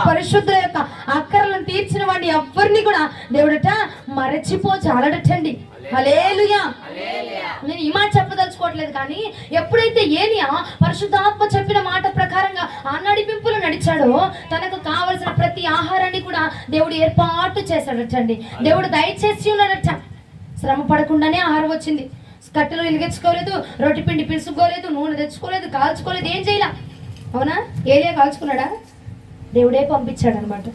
పరిశుద్ధుల యొక్క అక్కర్లను తీర్చిన వాడిని ఎవరిని కూడా దేవుడట మరచిపోచాలడటండి. హల్లెలూయా. నేను ఈ మాట చెప్పదలుచుకోవట్లేదు, కానీ ఎప్పుడైతే ఏలియా పరిశుద్ధాత్మ చెప్పిన మాట ప్రకారంగా ఆ నడిపింపులు నడిచాడో తనకు కావలసిన ప్రతి ఆహారాన్ని కూడా దేవుడు ఏర్పాటు చేశాడటండి. దేవుడు దయచేసి ఉన్నాడట. శ్రమ పడకుండానే ఆహారం వచ్చింది. కట్టెలు వెలిగించుకోలేదు, రొట్టె పిండి పిలుచుకోలేదు, నూనె తెచ్చుకోలేదు, కాల్చుకోలేదు, ఏం చేయాల? అవునా? ఏలియా కాల్చుకున్నాడా? దేవుడే పంపించాడు అనమాట.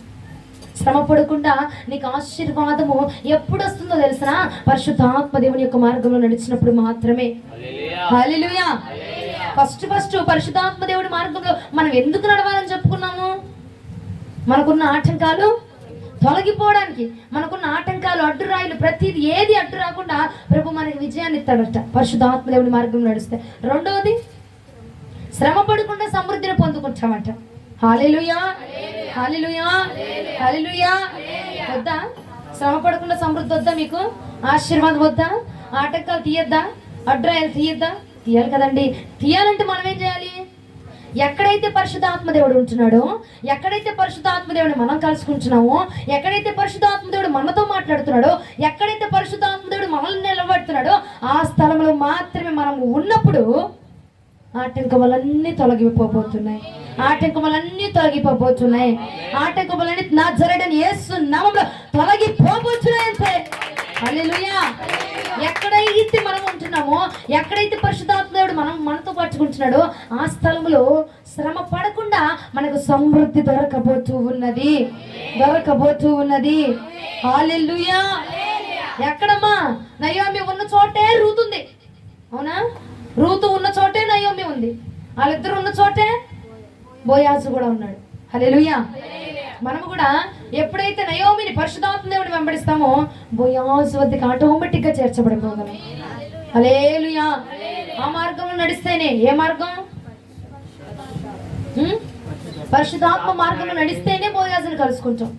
శ్రమ పడకుండా నీకు ఆశీర్వాదము ఎప్పుడు వస్తుందో తెలిసినా పరిశుద్ధాత్మ దేవుని యొక్క మార్గంలో నడిచినప్పుడు మాత్రమే. హల్లెలూయా. ఫస్ట్ పరిశుద్ధాత్మ దేవుడి మార్గంలో మనం ఎందుకు నడవాలని చెప్పుకున్నాము? మనకున్న ఆటంకాలు తొలగిపోవడానికి, మనకున్న ఆటంకాలు, అడ్డురాయిలు, ప్రతిది ఏది అడ్డు రాకుండా ప్రభు మనకి విజయాన్ని ఇస్తాడట పరిశుద్ధాత్మ దేవుని మార్గంలో నడిస్తే. రెండవది, శ్రమ పడకుండా సమృద్ధిని పొందుకుంటామట. హల్లెలూయా హల్లెలూయా హల్లెలూయా. వద్దా? శ్రమ పడకుండా సమృద్ధి వద్దా? మీకు ఆశీర్వాదం వద్దా? ఆటంకాలు తీయద్దా? అడ్రాయిలు తీయద్దా? తీయాలి కదండి. తీయాలంటే మనం ఏం చేయాలి? ఎక్కడైతే పరిశుద్ధాత్మ దేవుడు ఉంటున్నాడో, ఎక్కడైతే పరిశుద్ధాత్మ దేవుడిని మనం కలుసుకుంటున్నామో, ఎక్కడైతే పరిశుద్ధాత్మ దేవుడు మనతో మాట్లాడుతున్నాడో, ఎక్కడైతే పరిశుద్ధాత్మ దేవుడు మనల్ని నిలబడుతున్నాడో ఆ స్థలంలో మాత్రమే మనం ఉన్నప్పుడు ఆటంకములన్నీ తొలగిపోబోతున్నాయి. ఆటంకములన్నీ తొలగిపోబోతున్నాయి. ఆటంకములన్నీ నజరేయుడైన యేసు నామములో తొలగిపోబోతున్నాయి అంతే. హల్లెలూయా. ఎక్కడైతే మనం ఉంటున్నామో, ఎక్కడైతే పరిశుద్ధాత్మ దేవుడు మనతో పట్టుకుంటున్నాడో ఆ స్థలంలో శ్రమ పడకుండా మనకు సమృద్ధి దొరకబోతూ ఉన్నది. హల్లెలూయా. ఎక్కడమ్మా? నయోమి ఉన్న చోటే రూతు ఉంది, అవునా? రూతు ఉన్న చోటే నయోమి ఉంది. వాళ్ళిద్దరు ఉన్న చోటే బోయాజు కూడా ఉన్నాడు. హల్లెలూయా. మనము కూడా ఎప్పుడైతే నయోమిని పరిశుద్ధాత్మ దేవుడిని వెంబడిస్తామో బోయాజు వద్దకు ఆటోమేటిక్ గా చేర్చబడిపోగలం. హల్లెలూయా. ఆ మార్గంలో నడిస్తేనే. ఏ మార్గం? పరిశుద్ధాత్మ మార్గంలో నడిస్తేనే బోయాజుని కలుసుకుంటాం.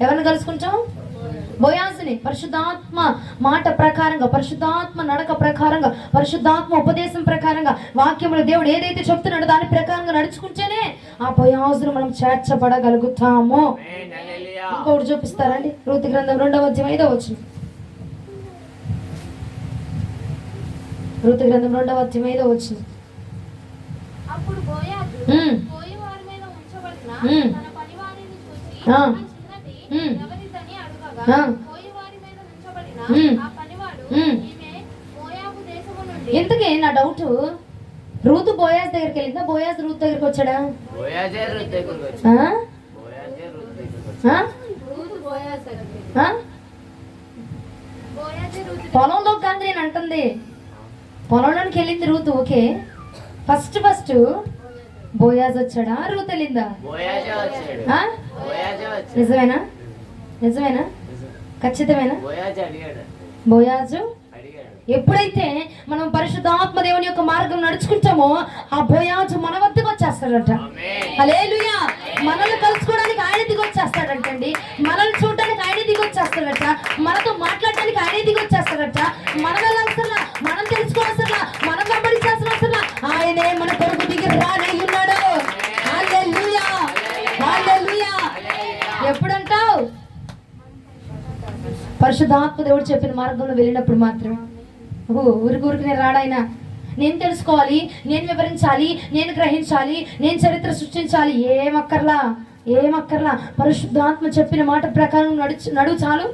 ఎవరిని కలుసుకుంటాం? బోయాజుని. పరిశుద్ధాత్మ మాట ప్రకారంగా, పరిశుద్ధాత్మ నడక ప్రకారంగా, పరిశుద్ధాత్మ ఉపదేశం ప్రకారంగా, వాక్యములు దేవుడు ఏదైతే చెప్తున్నాడో దాని ప్రకారంగా నడుచుకుంటేనే ఆ బోయాజును మనం చేర్చబడగలుగుతాము. ఇంకొకటి చూపిస్తారండి, రూతు గ్రంథం 2వ అధ్యాయం 5వ వచనం. రూతు గ్రంథం 2వ అధ్యాయం 5వ వచనం.
అప్పుడు బోయాజు పోయేవారి మీద ఉంచబడిన తన పనివారిని చూసి ఆ చిన్నది ఎవరిదని అడగగా, పోయేవారి మీద ఉంచబడిన ఆ పనివాడు ఈమె మోయాబు దేశము నుండి. ఇంతకీ నా డౌట్, రూతు బోయాజ్ దగ్గరికి వెళ్ళిందా? బోయాజ్ రూతు దగ్గరికి వచ్చాడా? పొలంలో కాదు నేను అంటుంది, పొలంలోకి వెళ్ళింది రూతు. ఓకే, ఫస్ట్ బోయాజ్ వచ్చాడా? రూతు వెళ్ళిందా? నిజమేనా? ఖచ్చితమేనా? బోయాజు. ఎప్పుడైతే మనం పరిశుద్ధాత్మ దేవుని యొక్క మార్గం నడుచుకుంటామో ఆ బోయాజు మన వద్దకు వచ్చేస్తాడట. హల్లెలూయా. మనల్ని కలుసుకోవడానికి ఆయన దిగి వచ్చేస్తాడంటండి. మనల్ని చూడడానికి ఆయన దిగి వచ్చేస్తాడట. మనతో మాట్లాడడానికి ఆయన దిగి వచ్చేస్తాడట. మన వెళ్ళాల్సిన, మనం తెలుసుకోవాల్సిన, మనం వెంబడించాల్సిన ఆయనే మన కొరకు దిగి రానయ్యున్నాడు. హల్లెలూయా హల్లెలూయా. ఎప్పుడంటావు? పరిశుద్ధాత్మ దేవుడు చెప్పిన మార్గంలో వెళ్ళినప్పుడు మాత్రమే. ఊరికి రాడాయన
నేను తెలుసుకోవాలి, నేను వివరించాలి, నేను గ్రహించాలి, నేను చరిత్ర సృష్టించాలి. ఏమక్కర్లా. పరిశుద్ధాత్మ చెప్పిన మాట ప్రకారం నడువు చాలు.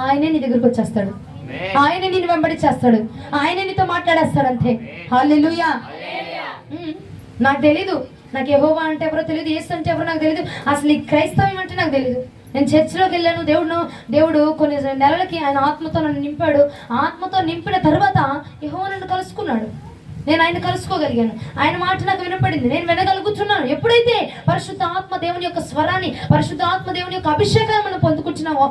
ఆయనే నీ దగ్గరకు వచ్చేస్తాడు, ఆయనే నిన్ను వెంబడించేస్తాడు, ఆయనే నీతో మాట్లాడేస్తాడు అంతే. హల్లెలూయా. నాకు తెలీదు, నాకు యెహోవా అంటే ఎవరో తెలియదు, యేసు అంటే ఎవరో నాకు తెలియదు, అసలు ఈ క్రైస్తవం అంటే నాకు తెలియదు. నేను చర్చిలోకి వెళ్ళాను, దేవుడు కొన్ని నెలలకి ఆయన ఆత్మతో నన్ను నింపాడు. ఆత్మతో నింపిన తర్వాత యెహోవా నన్ను కలుసుకున్నాడు, నేను ఆయన కలుసుకోగలిగాను, ఆయన మాట నాకు వినపడింది, నేను వినగలుగుతున్నాను. ఎప్పుడైతే పరిశుద్ధ ఆత్మ దేవుని యొక్క స్వరాన్ని, పరిశుద్ధ ఆత్మ దేవుని యొక్క అభిషేకాన్ని మనం పొందుకుంటున్నామో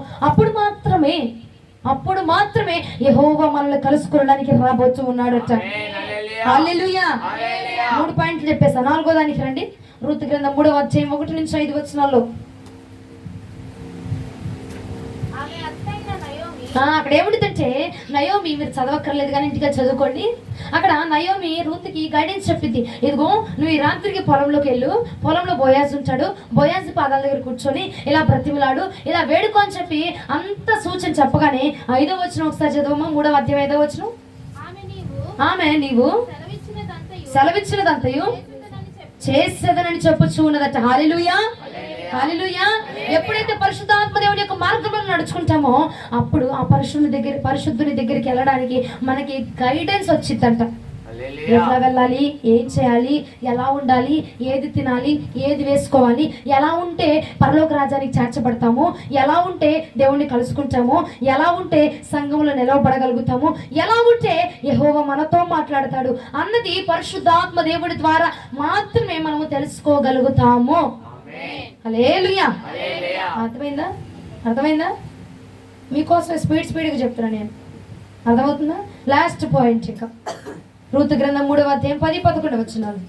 అప్పుడు మాత్రమే యెహోవా మనల్ని కలుసుకోవడానికి రాబోతూ ఉన్నాడట. హల్లెలూయా. 3 పాయింట్లు చెప్పేసా. 4వ దానికి రండి. రూతు గ్రంథం 3వ అధ్యాయం 1 నుంచి 5 వచనాల్లో అక్కడ ఏముంటుందంటే, నయోమి, మీరు చదవక్కర్లేదు కానీ ఇంటికి చదువుకోండి. అక్కడ నయోమి రూతుకి గైడెన్స్ చెప్పింది. ఇదిగో నువ్వు ఈ రాత్రికి పొలంలోకి వెళ్ళు, పొలంలో బోయాజు ఉంటాడు, బోయాజు పాదాల దగ్గర కూర్చొని ఇలా బ్రతిమలాడు, ఇలా వేడుకో అని చెప్పి అంత సూచన చెప్పగానే 5వ వచనం ఒకసారి చదవమ్మా. 3వ అధ్యాయం 5వ వచనం. ఆమె నీవు సెలవిచ్చినదంతయు చేసేదనని చెప్పుచూ ఉన్నదట. హల్లెలూయా. హల్లెలూయా. ఎప్పుడైతే పరిశుద్ధాత్మ దేవుని యొక్క మార్గంలో నడుచుకుంటామో అప్పుడు ఆ పరిశుద్ధుని దగ్గరికి వెళ్ళడానికి మనకి గైడెన్స్ వచ్చిందంట. ఎట్లా వెళ్ళాలి, ఏం చేయాలి, ఎలా ఉండాలి, ఏది తినాలి, ఏది వేసుకోవాలి, ఎలా ఉంటే పరలోక రాజ్యానికి చేర్చబడతాము, ఎలా ఉంటే దేవుణ్ణి కలుసుకుంటాము, ఎలా ఉంటే సంఘంలో నిలవబడగలుగుతాము, ఎలా ఉంటే యెహోవా మనతో మాట్లాడతాడు అన్నది పరిశుద్ధాత్మ దేవుడి ద్వారా మాత్రమే మనము తెలుసుకోగలుగుతాము. హల్లెలూయా. అర్థమైందా? మీకోసం స్పీడ్గా చెప్తున్నా నేను. అర్థమవుతుందా? Last point. ఇంకా రూతు గ్రంథం 3వ అధ్యాయం 10-11 వచనాలు.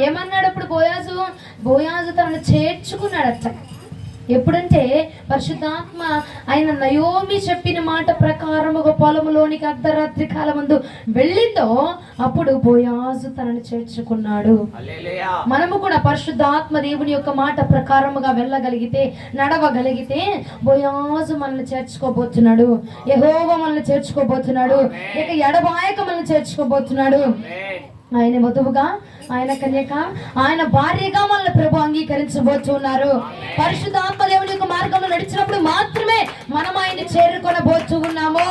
ఏమన్నాడు అప్పుడు బోయాజు తనను చేర్చుకున్నాడట. ఎప్పుడంటే పరిశుద్ధాత్మ ఆయన నయోమి చెప్పిన మాట ప్రకారముగా పొలంలోనికి అర్ధరాత్రి కాలమందు వెళ్ళిందో అప్పుడు బోయాజు తనను చేర్చుకున్నాడు. మనము కూడా పరిశుద్ధాత్మ దేవుని యొక్క మాట ప్రకారముగా వెళ్ళగలిగితే, నడవగలిగితే బోయాజు మనల్ని చేర్చుకోబోతున్నాడు, యెహోవా మనల్ని చేర్చుకోబోతున్నాడు, ఇక ఎడబాయక మనల్ని చేర్చుకోబోతున్నాడు. ఆయన వధువుగా, ఆయన కన్యక, ఆయన భార్యగా మనల్ని ప్రభు అంగీకరించబోతున్నారు. పరిశుద్ధాత్మ దేవుని యొక్క మార్గంలో నడిచినప్పుడు మాత్రమే మనం ఆయన చేరుకొనబోతూ ఉన్నాము.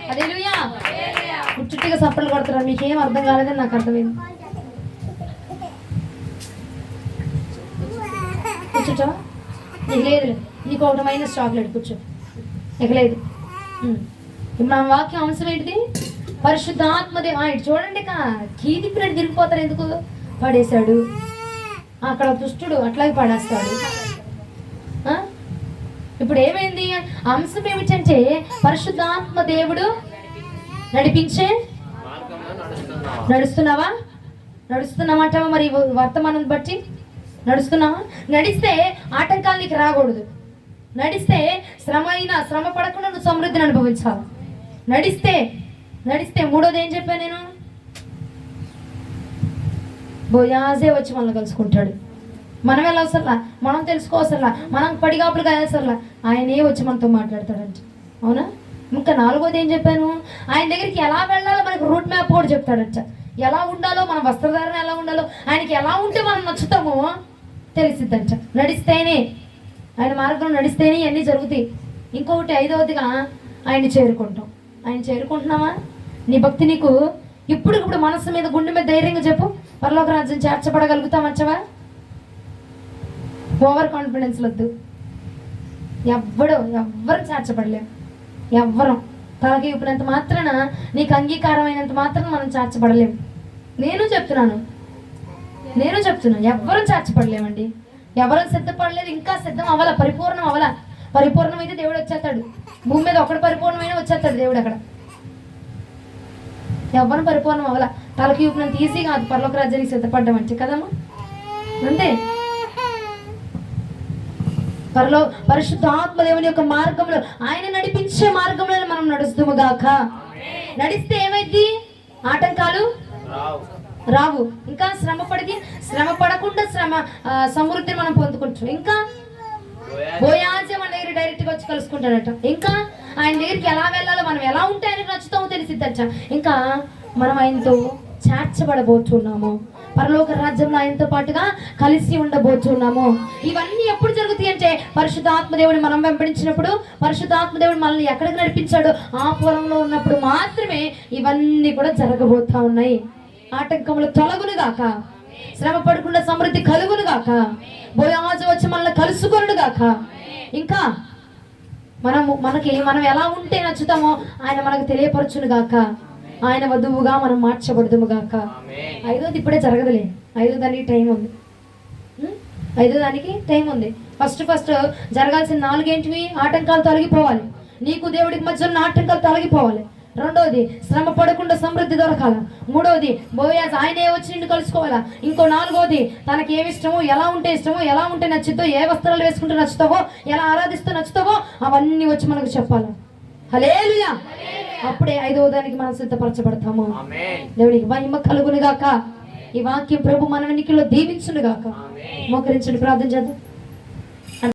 హల్లెలూయా. చుట్టిగా సప్పలు కొడుతున్నారు, మీకేం అర్థం కాలేదని నాకు అర్థమైంది. కూర్చోటా? నీకు లేదు, నీకు ఒకటి మైనస్ చాక్లెట్, కూర్చో. ఇక లేదు. ఇప్పుడు నా వాక్యం అంశం ఏంటిది? పరిశుద్ధాత్మదే. చూడండి, కీది పిల్లడు తిరిగిపోతారు, ఎందుకు పడేశాడు అక్కడ దుష్టుడు, అట్లాగే పడేస్తాడు. ఇప్పుడు ఏమైంది? అంశం ఏమిటంటే పరిశుద్ధాత్మ దేవుడు నడిపించే నడుస్తున్నామంటావా? మరి వర్తమానం బట్టి నడుస్తున్నావా? నడిస్తే ఆటంకాలు నీకు రాకూడదు. నడిస్తే శ్రమ పడకుండా నువ్వు సమృద్ధిని అనుభవించాలి. నడిస్తే మూడోది ఏం చెప్పాను నేను? బోయాజే వచ్చి మనల్ని కలుసుకుంటాడు. మనం వెళ్ళవసరలా, మనం తెలుసుకోవసరలా, మనం పడిగాపులుగా వెళ్ళసరలా, ఆయనే వచ్చి మనతో మాట్లాడతాడంట. అవునా? ఇంకా 4వది ఏం చెప్పాను? ఆయన దగ్గరికి ఎలా వెళ్ళాలో మనకు రూట్ మ్యాప్ కూడా చెప్తాడంట. ఎలా ఉండాలో, మన వస్త్రధారణ ఎలా ఉండాలో, ఆయనకి ఎలా ఉంటే మనం నచ్చుతామో తెలిసిద్దంట. నడిస్తేనే, ఆయన మార్గంలో నడిస్తేనే ఇవన్నీ జరుగుతాయి. ఇంకొకటి 5వదిగా ఆయన్ని చేరుకుంటాం. ఆయన చేరుకుంటున్నావా? నీ భక్తి నీకు ఇప్పుడు మనసు మీద, గుండె మీద ధైర్యంగా చెప్పు, పరలోక రాజ్యం చేర్చబడగలుగుతామంచవా? ఓవర్ కాన్ఫిడెన్స్ వద్దు. ఎవ్వరు చేర్చబడలేము. ఎవ్వరం తలకి ఊపినంత మాత్రాన, నీకు అంగీకారం అయినంత మాత్రం మనం చేర్చబడలేము. నేను చెప్తున్నాను, ఎవ్వరూ చేర్చబడలేమండి. ఎవరు సిద్ధపడలేదు, ఇంకా సిద్ధం అవ్వాల, పరిపూర్ణం అవ్వాల. పరిపూర్ణమైతే దేవుడు వచ్చేస్తాడు. భూమి మీద ఒకటి పరిపూర్ణమైన వచ్చేస్తాడు దేవుడు. అక్కడ ఎవ్వరు పరిపూర్ణం అవ్వాల. తలకి ఊపినంత ఈజీ కాదు పరలోక రాజ్యానికి సిద్ధపడ్డం అంటే కదమ్మా. అంతే. పరిశుద్ధ ఆత్మదేవుని యొక్క మార్గంలో, ఆయన నడిపించే మార్గంలో మనం నడుస్తాము గాక. నడిస్తే ఏమైంది? ఆటంకాలు రావు. ఇంకా శ్రమ పడకుండా సమృద్ధిని మనం పొందుకుంటాం. ఇంకా బోయాజే మన దగ్గర డైరెక్ట్ గా వచ్చి కలుసుకుంటాడట. ఇంకా ఆయన దగ్గరికి ఎలా వెళ్ళాలో, మనం ఎలా ఉంటే ఆయనకు నచ్చుతామో తెలిసిద్దట. ఇంకా మనం ఆయనతో చేర్చబడబోతున్నాము, పరలోక రాజ్యంలో ఆయనతో పాటుగా కలిసి ఉండబోతున్నాము. ఇవన్నీ ఎప్పుడు జరుగుతాయి అంటే పరిశుద్ధాత్మదేవుని మనం వెంబడించినప్పుడు, పరిశుద్ధాత్మదేవుడు మనల్ని ఎక్కడికి నడిపించాడో ఆ పొలంలో ఉన్నప్పుడు మాత్రమే ఇవన్నీ కూడా జరగబోతా ఉన్నాయి. ఆటంకములు తొలగును గాక, శ్రమ పడకుండా సమృద్ధి కలుగును గాక, బోయాజు వచ్చి మనల్ని కలుసుకొనుడు గాక. ఇంకా మనం ఎలా ఉంటే నచ్చుతామో ఆయన మనకు తెలియపరచును గాక. ఆయన వధువుగా మనం మార్చబడదుము గాక. ఐదోది ఇప్పుడే జరగదులే, ఐదో దానికి టైం ఉంది. ఐదో దానికి టైం ఉంది. ఫస్ట్ జరగాల్సిన 4 ఏంటివి? ఆటంకాలు తొలగిపోవాలి, నీకు దేవుడికి మధ్య ఉన్న ఆటంకాలు తొలగిపోవాలి. రెండోది శ్రమ పడకుండా సమృద్ధి దొరకాల. మూడోది బోయాజ్ ఆయనే వచ్చి నిన్ను కలుసుకోవాలా. ఇంకో 4వది తనకి ఏమి ఇష్టమో, ఎలా ఉంటే నచ్చుతో, ఏ వస్త్రాలు వేసుకుంటే నచ్చుతావో, ఎలా ఆరాధిస్తూ నచ్చుతావో అవన్నీ వచ్చి మనకు చెప్పాలి. హల్లెలూయా. అప్పుడే 5వ దానికి మనం సిద్ధపరచబడతాము. దేవుడికి మహిమ కలుగును గాక. ఈ వాక్యం ప్రభు మన వెనుకలో దీవించును గాక. మోకరించండి, ప్రార్థన చేద్దాం.